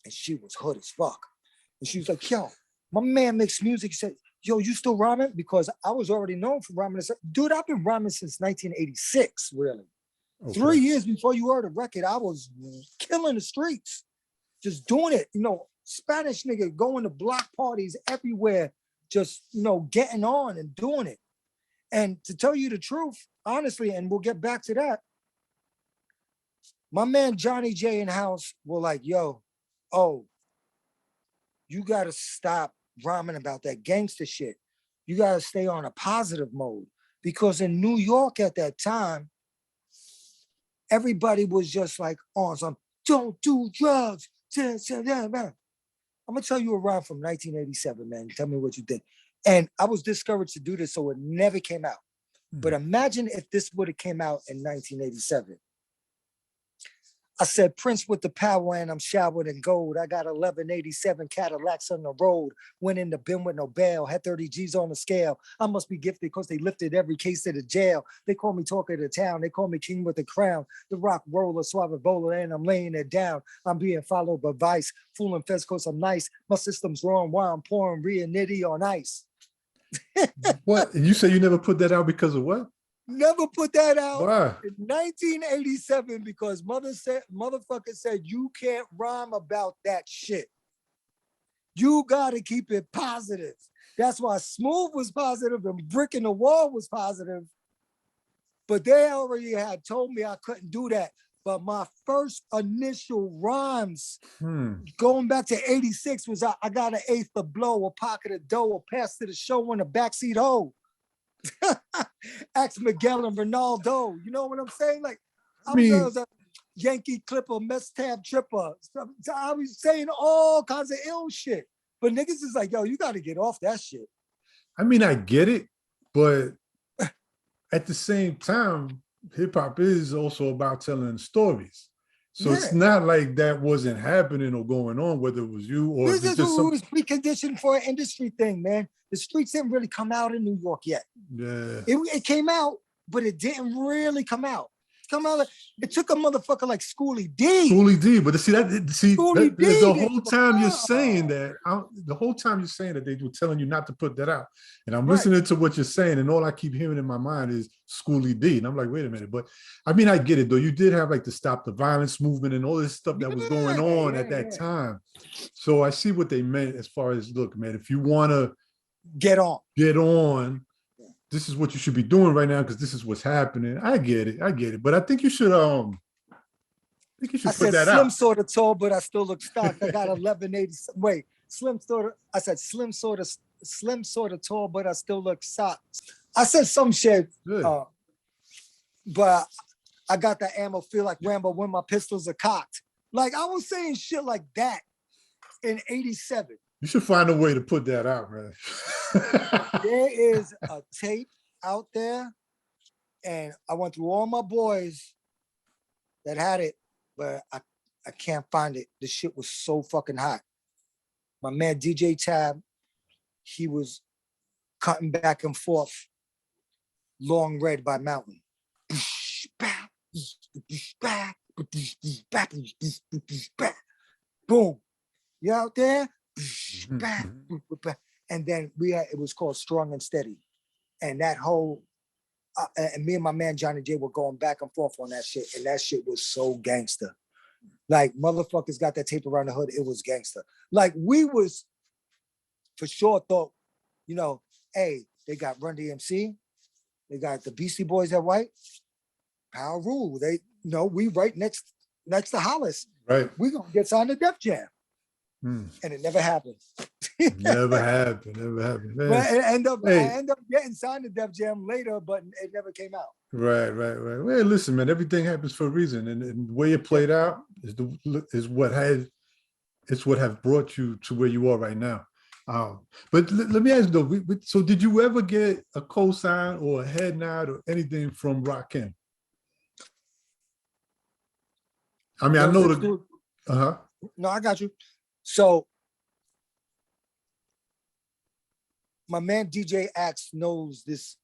And she was hood as fuck. And she was like, yo, my man makes music. He said, yo, you still rhyming? Because I was already known for rhyming. Dude, I've been rhyming since 1986, really. Okay. 3 years before you heard a record, I was killing the streets. Just doing it, you know, Spanish nigga going to block parties everywhere, just, you know, getting on and doing it. And to tell you the truth, honestly, and we'll get back to that, my man Johnny J and House were like, yo, oh, you got to stop rhyming about that gangster shit. You got to stay on a positive mode. Because in New York at that time, everybody was just like on some, don't do drugs. I'm going to tell you a rhyme from 1987, man. Tell me what you think. And I was discouraged to do this, so it never came out. But imagine if this would have came out in 1987. I said, Prince with the power and I'm showered in gold. I got 1187 Cadillacs on the road. Went in the bin with no bail. Had 30 G's on the scale. I must be gifted because they lifted every case to the jail. They call me talk of the town. They call me king with the crown. The rock roller, suave bowler, and I'm laying it down. I'm being followed by vice. Fooling feds because I'm nice. My system's wrong while I'm pouring Ria Nitty on ice. What? You say you never put that out because of what? Never put that out. Why? In 1987 because motherfucker said you can't rhyme about that shit. You gotta keep it positive. That's why Smooth was positive and Brick in the Wall was positive. But they already had told me I couldn't do that. But my first initial rhymes going back to 86 was I got an eighth of blow, a pocket of dough, a pass to the show in a backseat hole. Ask Miguel and Ronaldo. You know what I'm saying? Like, I was a Yankee Clipper, Mess Tab Tripper. I was saying all kinds of ill shit. But niggas is like, yo, you got to get off that shit. I mean, I get it, but at the same time, hip hop is also about telling stories. So it's not like that wasn't happening or going on, whether it was you or this is who was preconditioned for an industry thing, man. The streets didn't really come out in New York yet. Yeah. It came out, but it didn't really come out. It took a motherfucker like Schoolie D. Schoolie D, but the whole time you're saying that, they were telling you not to put that out. And I'm listening to what you're saying, and all I keep hearing in my mind is Schoolie D. And I'm like, wait a minute. But I mean, I get it, though. You did have like the Stop the Violence movement and all this stuff that was going on at that time. So I see what they meant as far as, look, man, if you want to get on, this is what you should be doing right now because this is what's happening. I get it. But I think you should put that out. Slim sort of tall, but I still look stocked. I got 1180. Wait, slim sort of tall, but I still look socked. I said some shit, but I got the ammo, feel like Rambo when my pistols are cocked. Like I was saying shit like that in 87. You should find a way to put that out, man. There is a tape out there, and I went through all my boys that had it, but I can't find it. The shit was so fucking hot. My man DJ Tab, he was cutting back and forth Long Red by Mountain. Boom. You out there? And then it was called Strong and Steady. And that whole, and me and my man Johnny J were going back and forth on that shit. And that shit was so gangster. Like motherfuckers got that tape around the hood. It was gangster. Like we was for sure thought, you know, hey, they got Run DMC. They got the Beastie Boys at White. Powerule. We right next to Hollis. Right. We gonna get signed to Def Jam. And it never happened. Never happened. Never happened. Man. But I end Hey. up getting signed to Def Jam later, but it never came out. Right. Well, listen, man, everything happens for a reason. And the way it played out is what have brought you to where you are right now. But let me ask you though, so did you ever get a cosign or a head nod or anything from Rakim? I mean, I know the No, I got you. So my man DJ Axe knows this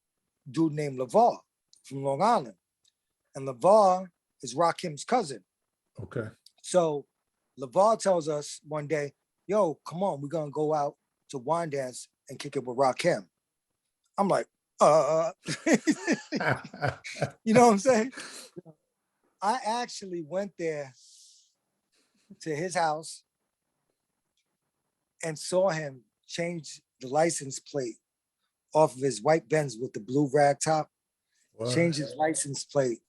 dude named LeVar from Long Island. And LeVar is Rakim's cousin. Okay. So LeVar tells us one day, yo, come on, we're gonna go out to Wine Dance and kick it with Rakim. I'm like, you know what I'm saying? I actually went there to his house and saw him change the license plate off of his white Benz with the blue rag top, change his license plate,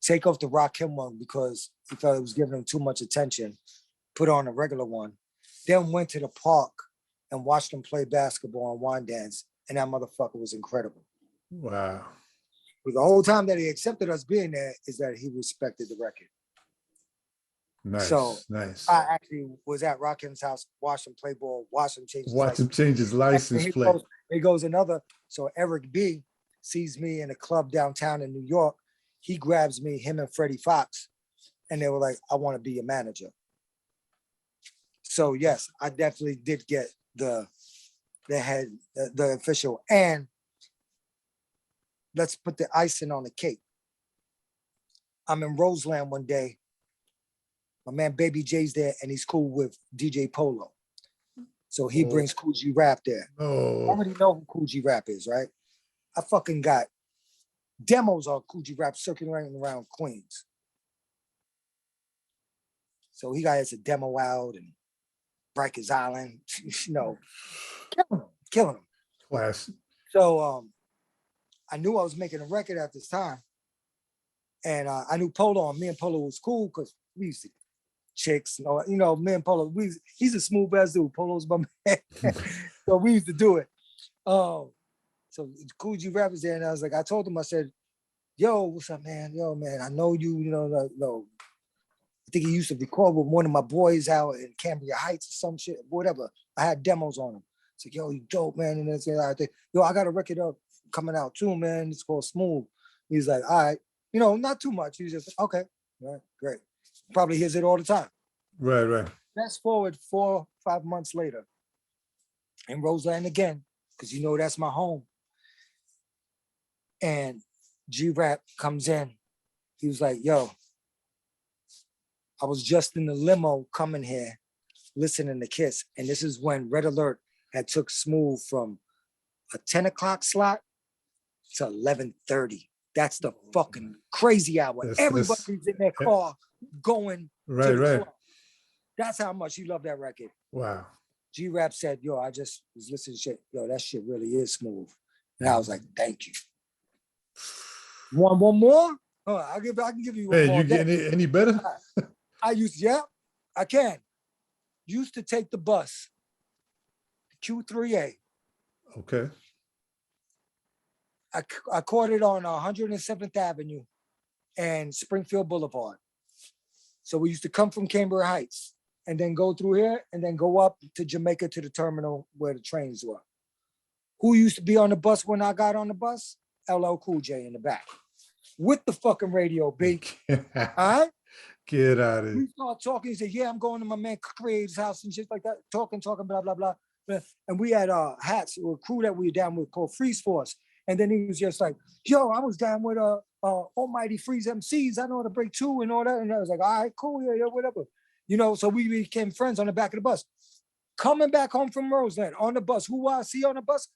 take off the Rakim one because he felt it was giving him too much attention, put on a regular one, then went to the park and watched him play basketball and Wine Dance, and that motherfucker was incredible. Wow. But the whole time that he accepted us being there is that he respected the record. Nice, so nice. I actually was at Rakim's house, watched him play ball, watched him change his license plate. Here goes another. So Eric B sees me in a club downtown in New York. He grabs me, him and Freddie Fox, and they were like, I want to be your manager. So yes, I definitely did get the official. And let's put the icing on the cake. I'm in Roseland one day. My man Baby J's there, and he's cool with DJ Polo. So he brings Cool G Rap there. I already know who Cool G Rap is, right? I fucking got demos on Cool G Rap circulating around Queens. So he got us a demo out and Rikers Island, you know, killing him. Classic. So I knew I was making a record at this time. And I knew Polo, and me and Polo was cool because we used to chicks, you know, me and Polo, he's a smooth ass dude. Polo's my man. So we used to do it. So Cool G Rap was there, and I was like, I told him, I said, yo, what's up, man? Yo, man, I know you, you know, I think he used to record with one of my boys out in Cambria Heights or some shit, whatever. I had demos on him. It's like, yo, you dope, man. And that's I think, yo, I got a record up coming out too, man. It's called Smooth. He's like, all right, you know, not too much. He's just, okay, all right, great. Probably hears it all the time. Right. Fast forward 4 or 5 months later, in Roseland again, because you know that's my home. And G-Rap comes in. He was like, yo, I was just in the limo coming here, listening to Kiss. And this is when Red Alert had took Smooth from a 10 o'clock slot to 11:30. That's the fucking crazy hour. Everybody's in their car going to the club. That's how much he loved that record. Wow. G-Rap said, yo, I just was listening to shit. Yo, that shit really is smooth. And I was like, thank you. Want one more? I can give you one more. You get any better? I can. Used to take the bus, Q3A. Okay. I caught it on 107th Avenue and Springfield Boulevard. So we used to come from Cambria Heights and then go through here and then go up to Jamaica to the terminal where the trains were. Who used to be on the bus when I got on the bus? LL Cool J in the back with the fucking radio, B. All right? Get out of here. We start talking. He said, yeah, I'm going to my man Craig's house and shit like that. Talking, blah, blah, blah. And we had hats, a crew that we were down with called Freeze Force. And then he was just like, yo, I was down with Almighty Freeze MCs. I know how to break two and all that. And I was like, all right, cool, yeah, whatever. You know, so we became friends on the back of the bus. Coming back home from Roseland on the bus, who I see on the bus?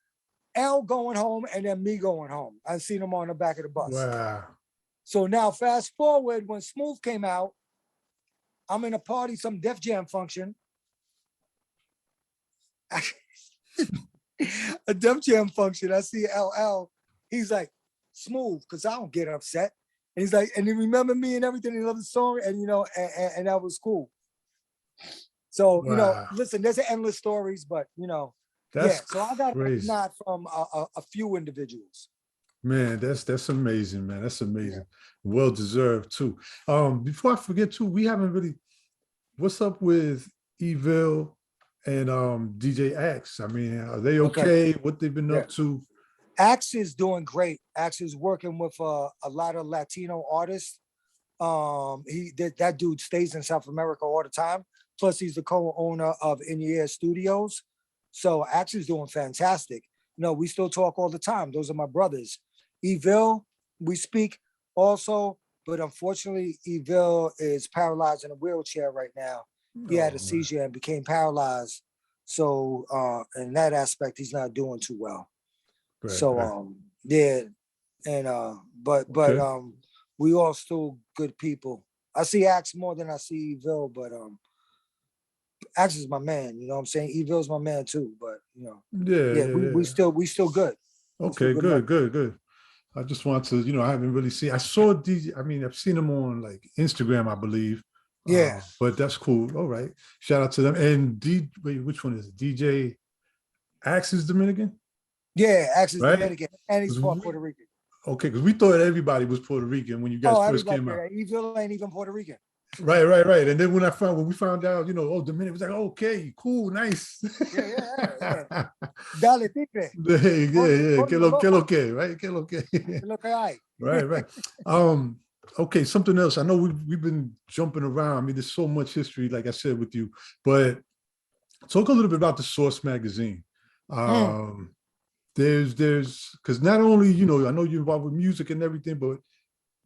L going home and then me going home. I seen him on the back of the bus. Wow. So now fast forward, when Smooth came out, I'm in a party, some Def Jam function. A Def Jam function. I see LL. He's like, Smooth, because I don't get upset. And he's like, and he remembered me and everything. He loved the song, and you know, and that was cool. So, Wow. listen, there's endless stories, but That's yeah. So I got a crazy. nod from a few individuals. Man, that's amazing, man. That's amazing. Well deserved too. Before I forget too, we haven't really, what's up with Evil and DJ Axe? I mean, are they Okay. okay? What they've been Yeah. up to? Axe is doing great. Axe is working with a lot of Latino artists. That dude stays in South America all the time. Plus, he's the co-owner of In Your Ear Studios. So Axe is doing fantastic. We still talk all the time. Those are my brothers. Evil, we speak also, but unfortunately, Evil is paralyzed in a wheelchair right now. He had Oh, a man. seizure and became paralyzed. So in that aspect, he's not doing too well. Right, So right. yeah, and but Okay. we all still good people. I see Axe more than I see Evil, but Axe is my man, you know what I'm saying? Evil's my man too, but Yeah, yeah, yeah, we yeah. still good. We still Okay, good good, members. good, good. I just want to, I haven't really seen, I saw DJ, I mean, I've seen them on like Instagram, I believe. Yeah, But that's cool. All right. Shout out to them. And wait, which one is it? DJ Axe is Dominican, yeah, Axe is right? Dominican and he's 'Cause part Puerto Rican. okay, because we thought everybody was Puerto Rican when you guys Oh, first everybody, came out. Evil ain't even Puerto Rican. Right, right, right. And then when we found out, oh, Dominican was like, okay, cool, nice. Yeah. Dale, tigre. Yeah. Código Que loco. lo que, right? Que lo que. Es lo que hay. Right, right. Okay, something else. I know we've been jumping around. I mean, there's so much history, like I said, with you, but talk a little bit about the Source magazine. Mm. There's because not only, I know you're involved with music and everything, but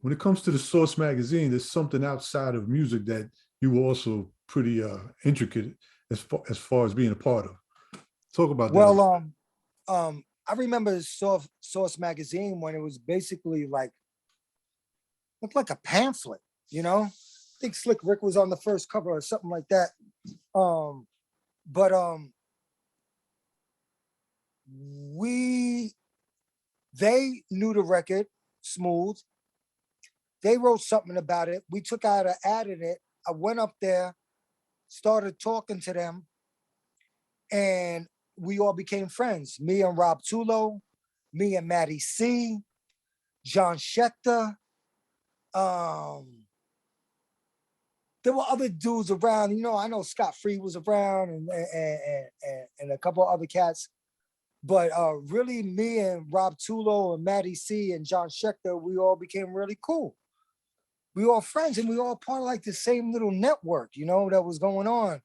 when it comes to the Source magazine, there's something outside of music that you were also pretty intricate as far as being a part of. Talk about that a Well, little I remember Source magazine when it was basically looked like a pamphlet, I think Slick Rick was on the first cover or something like that. But they knew the record, Smooth. They wrote something about it. We took out an ad in it. I went up there, started talking to them, and we all became friends. Me and Rob Tulo, me and Matty C, John Schechter. There were other dudes around. I know Scott Free was around and a couple other cats. But really, me and Rob Tulo and Matty C and John Schechter, we all became really cool. We were all friends and we all part of like the same little network, that was going on.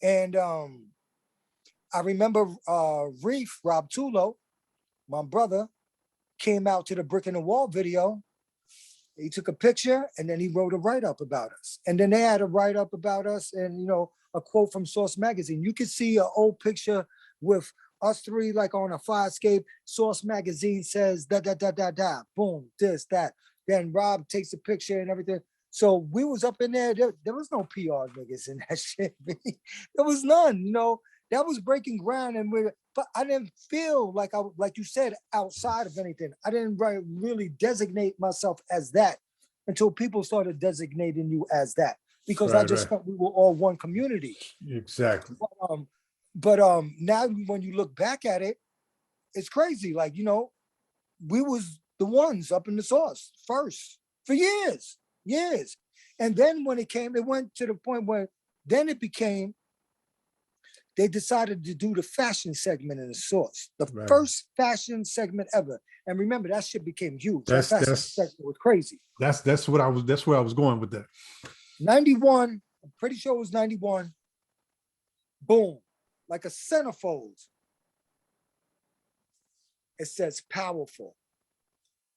And I remember Reef, Rob Tulo, my brother, came out to the Brick in the Wall video. He took a picture and then he wrote a write-up about us. And then they had a write-up about us and, a quote from Source magazine. You could see an old picture with us three like on a fire escape. Source magazine says da da da da da, boom, this, that. Then Rob takes a picture and everything. So we was up in there. There was no PR niggas in that shit. There was none, that was breaking ground. But I didn't feel like you said, outside of anything. I didn't really designate myself as that until people started designating you as that, because I just felt we were all one community. exactly. But now when you look back at it, it's crazy. We was the ones up in the Source first for years. And then when it went to the point where then it became, they decided to do the fashion segment in the Source, the first fashion segment ever. And remember, that shit became huge. That fashion segment was crazy. That's where I was going with that. 91, I'm pretty sure it was 91. Boom, like a centerfold. It says powerful.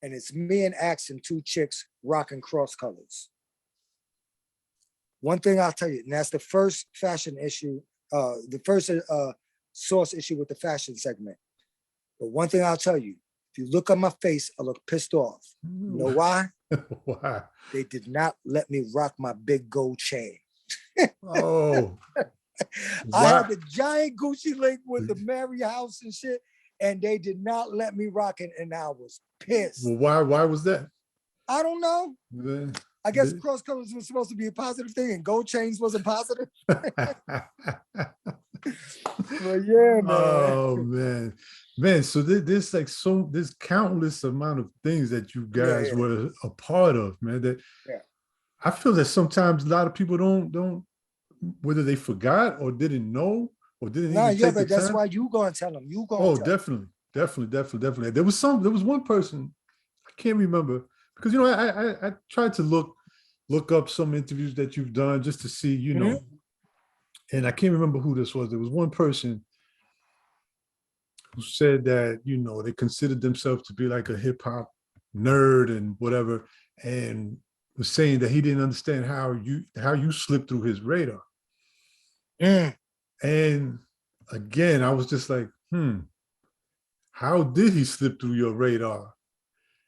And it's me and Axe and two chicks rocking cross colors. One thing I'll tell you, and that's the first fashion issue, the first Source issue with the fashion segment. But one thing I'll tell you, if you look at my face, I look pissed off. You know why? Why? They did not let me rock my big gold chain. Oh. I had the giant Gucci link with the Mary house and shit, and they did not let me rock it, and I was pissed. Well, why was that? I don't know. I guess cross colors was supposed to be a positive thing, and gold chains wasn't positive. But yeah, man. Oh man. So there's like there's countless amount of things that you guys were a part of, man. That I feel that sometimes a lot of people don't whether they forgot or didn't know or didn't even take the but that's time. why you gonna tell them. You gonna Oh, tell definitely. There was one person, I can't remember, because I tried to look up some interviews that you've done just to see, and I can't remember who this was. There was one person who said that, they considered themselves to be like a hip hop nerd and whatever, and was saying that he didn't understand how you slipped through his radar. And again, I was just like, how did he slip through your radar?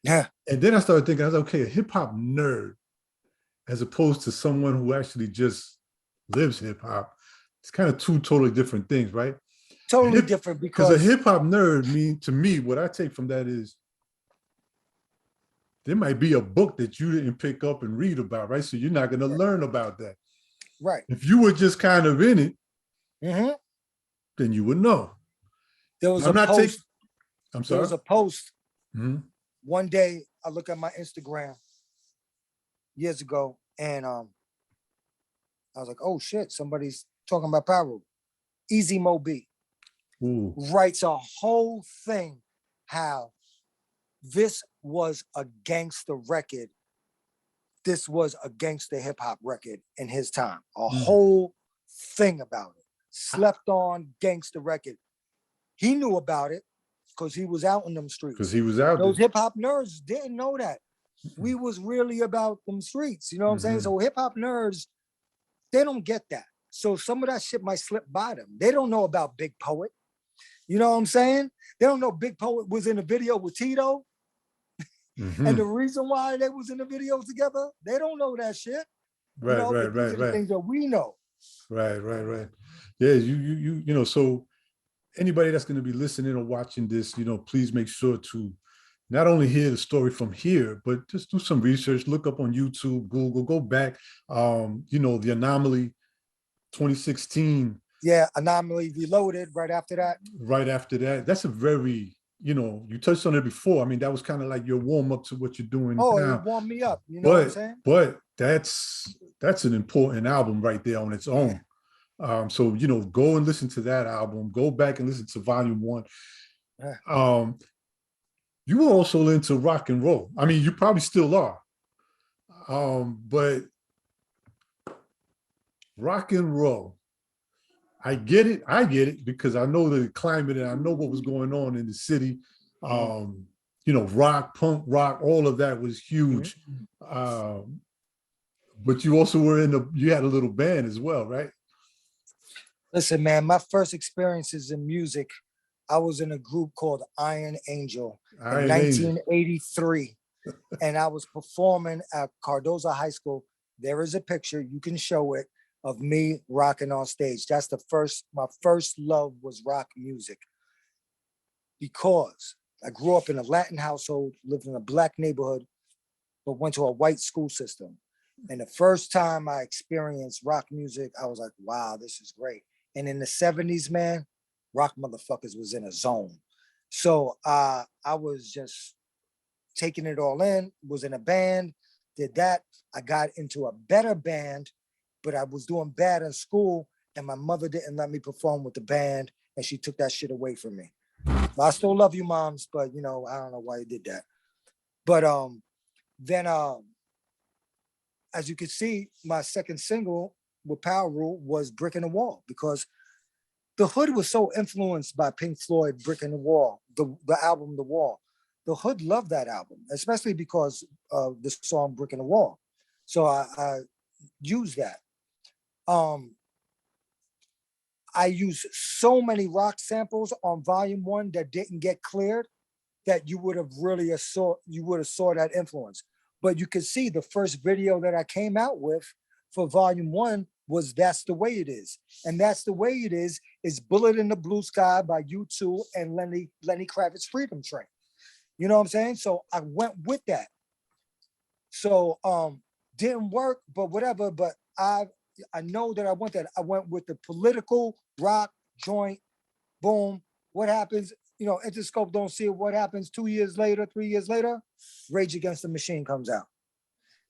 Yeah. And then I started thinking, I was like, okay, a hip hop nerd, as opposed to someone who actually just lives hip hop. It's kind of two totally different things, right? Totally different, because a hip hop nerd to me, what I take from that is there might be a book that you didn't pick up and read about, right? So you're not going to learn about that. Right. If you were just kind of in it, then you would know. There was a post. I'm sorry. There was a post. One day I look at my Instagram years ago, and I was like, oh shit, somebody's talking about Powerule. Easy Mo B writes a whole thing how this was a gangster record. This was a gangster hip hop record in his time. A whole thing about it. Slept on gangster record. He knew about it because he was out in them streets. Because he was out Those there. hip hop nerds didn't know that. We was really about them streets. You know what I'm saying? So hip hop nerds, they don't get that. So some of that shit might slip by them. They don't know about Big Poet. You know what I'm saying? They don't know Big Poet was in a video with Tito. And the reason why they was in the video together, they don't know that shit. Right, but these are the things that we know. Right. Yeah, you so anybody that's going to be listening or watching this, please make sure to not only hear the story from here, but just do some research, look up on YouTube, Google, go back, the Anomaly 2016. Yeah, Anomaly Reloaded right after that. Right after that. That's a very, you touched on it before. I mean, that was kind of like your warm up to what you're doing now. It warmed me up. You know what I'm saying? But that's an important album right there on its own. So, go and listen to that album. Go back and listen to Volume 1. You were also into rock and roll. I mean, you probably still are. But rock and roll, I get it because I know the climate and I know what was going on in the city. Rock, punk rock, all of that was huge. But you also you had a little band as well, right? Listen, man, my first experiences in music, I was in a group called Iron Angel in 1983. And I was performing at Cardozo High School. There is a picture, you can show it, of me rocking on stage. That's my first love was rock music. Because I grew up in a Latin household, lived in a Black neighborhood, but went to a white school system. And the first time I experienced rock music, I was like, wow, this is great. And in the 70s, man, rock motherfuckers was in a zone. So I was just taking it all in, was in a band, did that. I got into a better band, but I was doing bad in school, and my mother didn't let me perform with the band, and she took that shit away from me. I still love you, moms, but I don't know why you did that. But then as you can see, my second single with Powerule was Brick in the Wall, because the hood was so influenced by Pink Floyd, Brick in the Wall, the album The Wall. The hood loved that album, especially because of the song Brick in the Wall. So I used that. I used so many rock samples on Volume 1 that didn't get cleared that you would have saw that influence. But you could see the first video that I came out with for Volume 1 was That's the Way It Is. And That's the Way It Is Bullet in the Blue Sky by U2 and Lenny Kravitz's Freedom Train. You know what I'm saying? So I went with that. So didn't work, but whatever. But I know that I went with the political rock joint. Boom. What happens? You know, Interscope don't see it. What happens 2 years later, 3 years later? Rage Against the Machine comes out.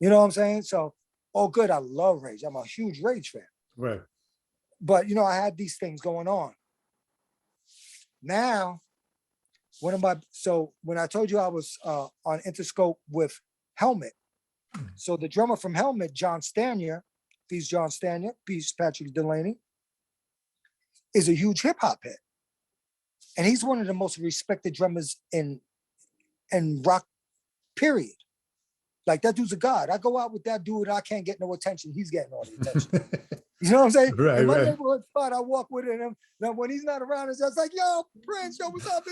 You know what I'm saying? So, oh, good. I love Rage. I'm a huge Rage fan. Right. But, you know, I had these things going on. Now, so when I told you I was on Interscope with Helmet, so the drummer from Helmet, John Stanier, peace John Stanier, peace Patrick Delaney, is a huge hip hop head. And he's one of the most respected drummers in rock, period. Like, that dude's a god. I go out with that dude, I can't get no attention. He's getting all the attention. You know what I'm saying? Right, in my right. neighborhood spot, I walk with him. Now, when he's not around, it's just like, yo, Prince, yo, what's up?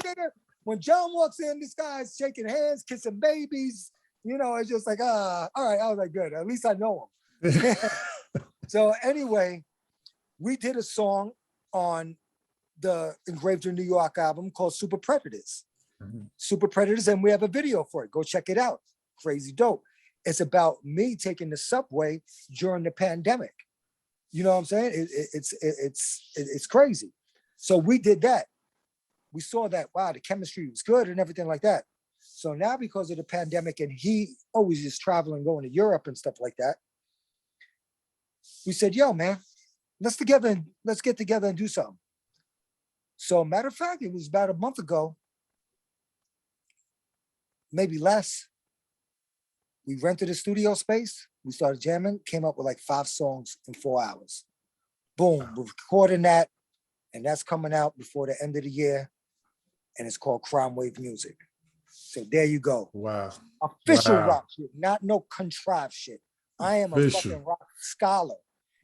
When John walks in, this guy's shaking hands, kissing babies. You know, it's just like, all right. I was like, good. At least I know him. So anyway, we did a song on the Engraved in New York album called Super Predators. Super Predators, and we have a video for it. Go check it out. Crazy dope. It's about me taking the subway during the pandemic. You know what I'm saying? It's crazy. So we did that. We saw that, wow, the chemistry was good and everything like that. So now, because of the pandemic, and he always is traveling, going to Europe and stuff like that, we said, yo, man, let's get together and do something. So matter of fact, it was about a month ago, maybe less. We rented a studio space. We started jamming, came up with like 5 songs in 4 hours. Boom, we're recording that. And that's coming out before the end of the year. And it's called Crime Wave Music. So there you go. Wow. Official rock shit, not no contrived shit. I am a Official. fucking rock scholar.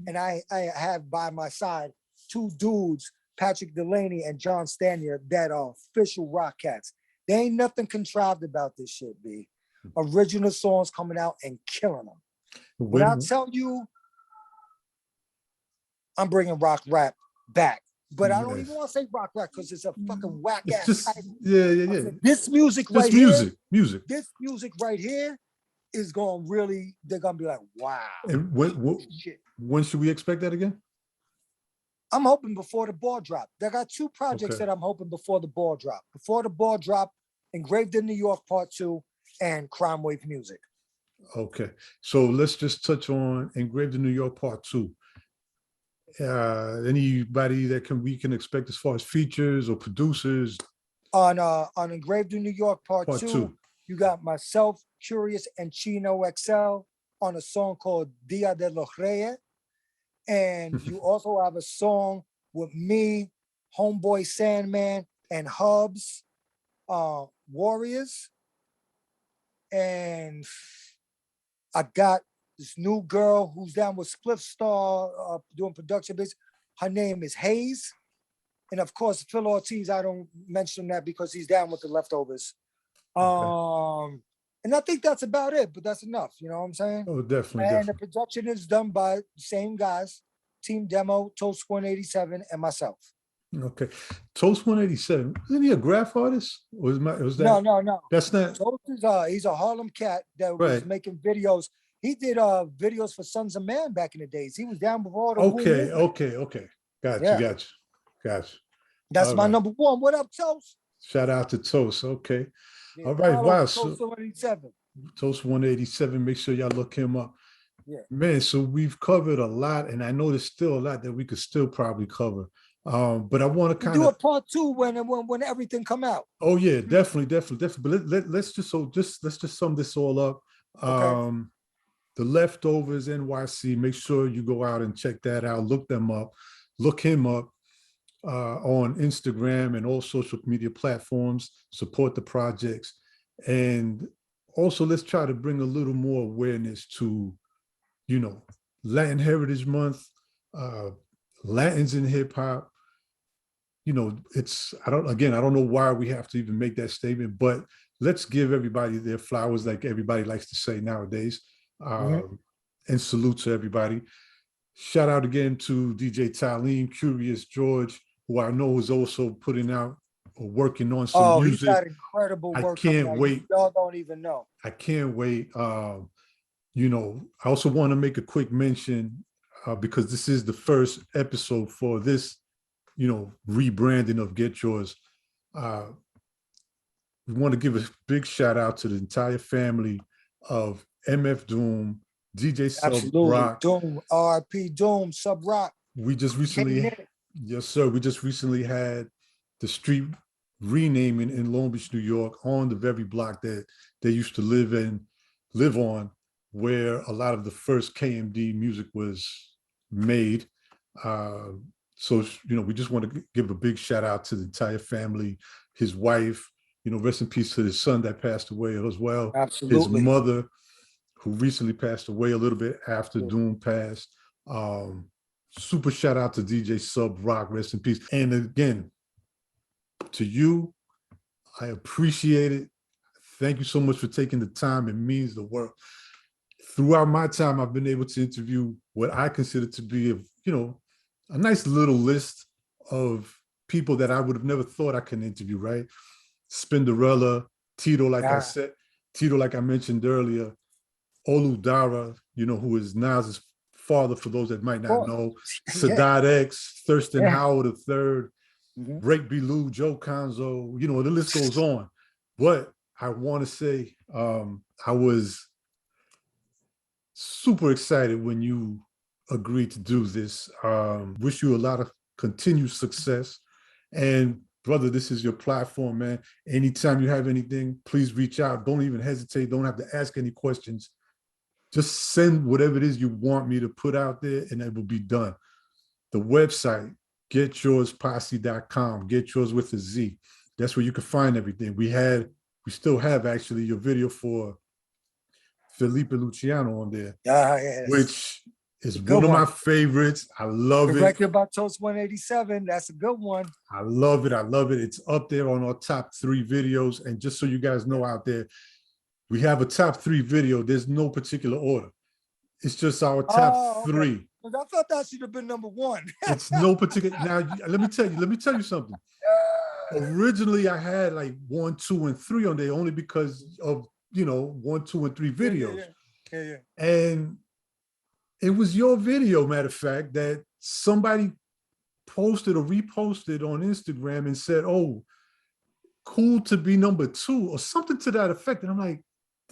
And I have by my side 2 dudes, Patrick Delaney and John Stanier, that are official rock cats. There ain't nothing contrived about this shit, B. Original songs coming out and killing them. When I tell you, I'm bringing rock rap back. But I don't even want to say rock rap because it's a fucking whack ass title. Yeah. This music Just right music. This music right here is going to really, they're going to be like, wow. And when should we expect that again? I'm hoping before the ball drop. They got 2 projects that I'm hoping before the ball drop. Before the ball drop, Engraved in New York Part 2 and Crime Wave Music. Okay. So let's just touch on Engraved in New York Part 2. Anybody that we can expect as far as features or producers? On Engraved in New York Part 2, you got myself, Curious, and Chino XL on a song called Dia de los Reyes. And you also have a song with me, Homeboy Sandman, and Hubs, Warriors. And I got this new girl who's down with Spliff Star doing production business. Her name is Hayes. And of course, Phil Ortiz, I don't mention that because he's down with the Leftovers. And I think that's about it, but that's enough. You know what I'm saying? Oh, definitely. And the production is done by the same guys, Team Demo, Toast 187, and myself. Okay. Toast 187, isn't he a graph artist? Was that? No. That's not. Toast is he's a Harlem cat that was making videos. He did videos for Sons of Man back in the days. He was down before the Okay. Got you. That's my number 1. What up, Toast? Shout out to Toast. Okay. Yeah, all right. Wow. Toast 187. Toast 187. Make sure y'all look him up. Yeah. Man, so we've covered a lot, and I know there's still a lot that we could still probably cover. But I want to kind of do a part 2 when everything come out. Oh yeah, definitely. But let's just sum this all up. Okay. The Leftovers NYC. Make sure you go out and check that out. Look them up. Look him up on Instagram and all social media platforms. Support the projects, and also let's try to bring a little more awareness to, Latin Heritage Month, Latins in hip hop. I don't know why we have to even make that statement, but let's give everybody their flowers, like everybody likes to say nowadays, and salute to everybody. Shout out again to DJ Talim, Curious George, who I know is also putting out or working on some music. He's got incredible work. I can't wait. Y'all don't even know. I can't wait. I also want to make a quick mention because this is the first episode for this, rebranding of Get Yourz. We want to give a big shout out to the entire family of MF Doom, DJ Sub Absolutely. Rock. Doom, RP Doom, Sub Rock. We just recently, yes, sir. We just recently had the street renaming in Long Beach, New York, on the very block that they used to live on, where a lot of the first KMD music was made. So, we just want to give a big shout out to the entire family, his wife, rest in peace to his son that passed away as well. Absolutely. His mother, who recently passed away a little bit after Doom passed. Super shout out to DJ Sub Rock, rest in peace. And again, to you, I appreciate it. Thank you so much for taking the time. It means the world. Throughout my time, I've been able to interview what I consider to be, a nice little list of people that I would have never thought I could interview, right? Spinderella, Tito, like I mentioned earlier, Olu Dara, who is Nas's father, for those that might not know, Sadat X, Thurston Howard III, Break B. Lou, Joe Conzo, the list goes on. But I want to say I was super excited when you agreed to do this. Wish you a lot of continued success. And brother, this is your platform, man. Anytime you have anything, please reach out. Don't even hesitate. Don't have to ask any questions. Just send whatever it is you want me to put out there, and it will be done. The website, getyourzposse.com, Get Yourz with a Z. That's where you can find everything. We still have actually your video for Felipe Luciano on there, which is one of my favorites. I love it. Directed by Toast 187. That's a good one. I love it. I love it. It's up there on our top 3 videos. And just so you guys know out there, we have a top 3 video. There's no particular order. It's just our top 3. I thought that should have been number 1. It's no particular. Now, let me tell you something. Originally, I had like 1, 2, and 3 on there only because of, 1, 2, and 3 videos. Yeah. And it was your video, matter of fact, that somebody posted or reposted on Instagram and said, "Oh, cool to be number 2," or something to that effect. And I'm like,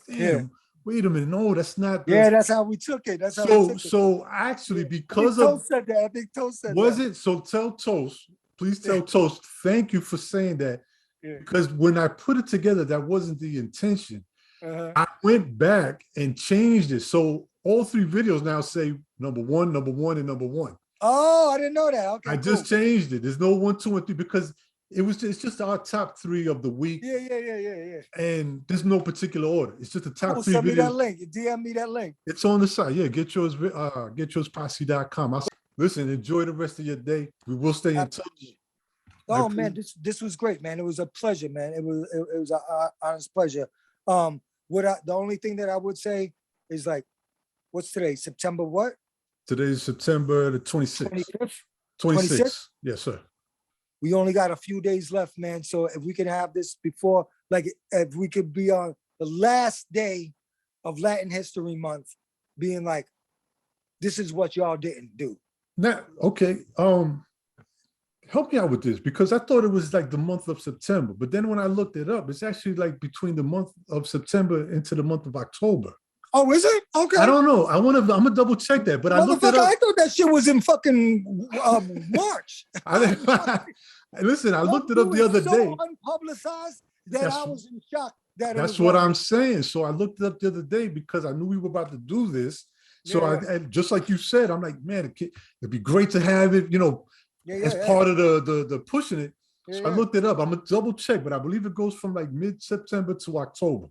damn, wait a minute. No, that's not. That's how we took it. That's how we took it. So actually, because Toast said that. I think Toast said that. Was it? So tell Toast, please tell Toast, thank you for saying that. Because when I put it together, that wasn't the intention. I went back and changed it. So all 3 videos now say number 1, number 1, and number 1. Oh, I didn't know that. Okay, I just changed it. There's no 1, 2, and 3 because it's just our top 3 of the week. Yeah. And there's no particular order. It's just the top 3 send me videos. that link. DM me that link. It's on the site. Yeah, getyourzposse.com. Listen, enjoy the rest of your day. We will stay in touch. Oh man, this was great, man. It was a pleasure, man. It was an honest pleasure. The only thing that I would say is, like, what's today? September what? Today's September the 26th. 26th? Yes, sir. We only got a few days left, man. So if we can have this before, like, if we could be on the last day of Latin History Month, being like, this is what y'all didn't do. Now, okay. Help me out with this, because I thought it was like the month of September, but then when I looked it up, it's actually like between the month of September into the month of October. Oh, is it? Okay. I don't know. I'm gonna double check that, but I looked it up. I thought that shit was in fucking March. Listen, I looked it up the other day. Unpublicized that I was in shock. That's what I'm saying. So I looked it up the other day because I knew we were about to do this. So I just like you said, I'm like, man, it'd be great to have it, as part of the pushing it. So I looked it up. I'm gonna double check, but I believe it goes from like mid-September to October.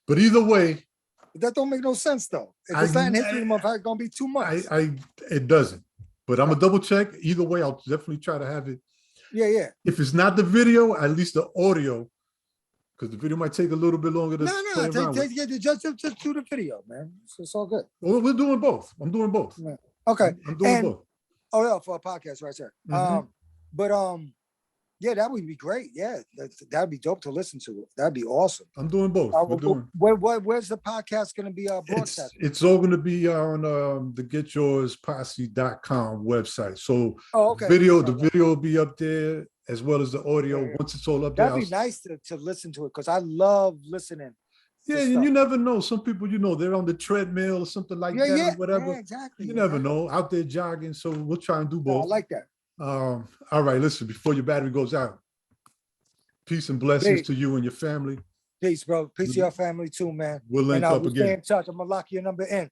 But either way, that don't make no sense though. If it's Latin History Month, it's gonna be 2 months. It doesn't. But I'm gonna double check. Either way, I'll definitely try to have it. Yeah. If it's not the video, at least the audio, because the video might take a little bit longer to play around with. Just do the video, man. It's all good. Well, we're doing both. I'm doing both. Okay. I'm doing both. Oh yeah, for a podcast, right, sir. Yeah, that would be great. Yeah, that'd be dope to listen to. That'd be awesome. I'm doing both. We're doing. Where's the podcast going to be broadcast? It's all going to be on the GetYoursPosse.com website. So Oh, okay. the video will be up there as well as the audio. Yeah. Once it's all up there, That'd be nice to listen to it because I love listening. Yeah, and you never know. Some people, they're on the treadmill or something like that, or whatever. Yeah, exactly. You never know. Out there jogging. So we'll try and do both. I like that. All right, listen, before your battery goes out, peace and blessings to you and your family. Peace, bro. Peace to your family too, man. We'll link up We'll stay again. in touch. I'm gonna lock your number in.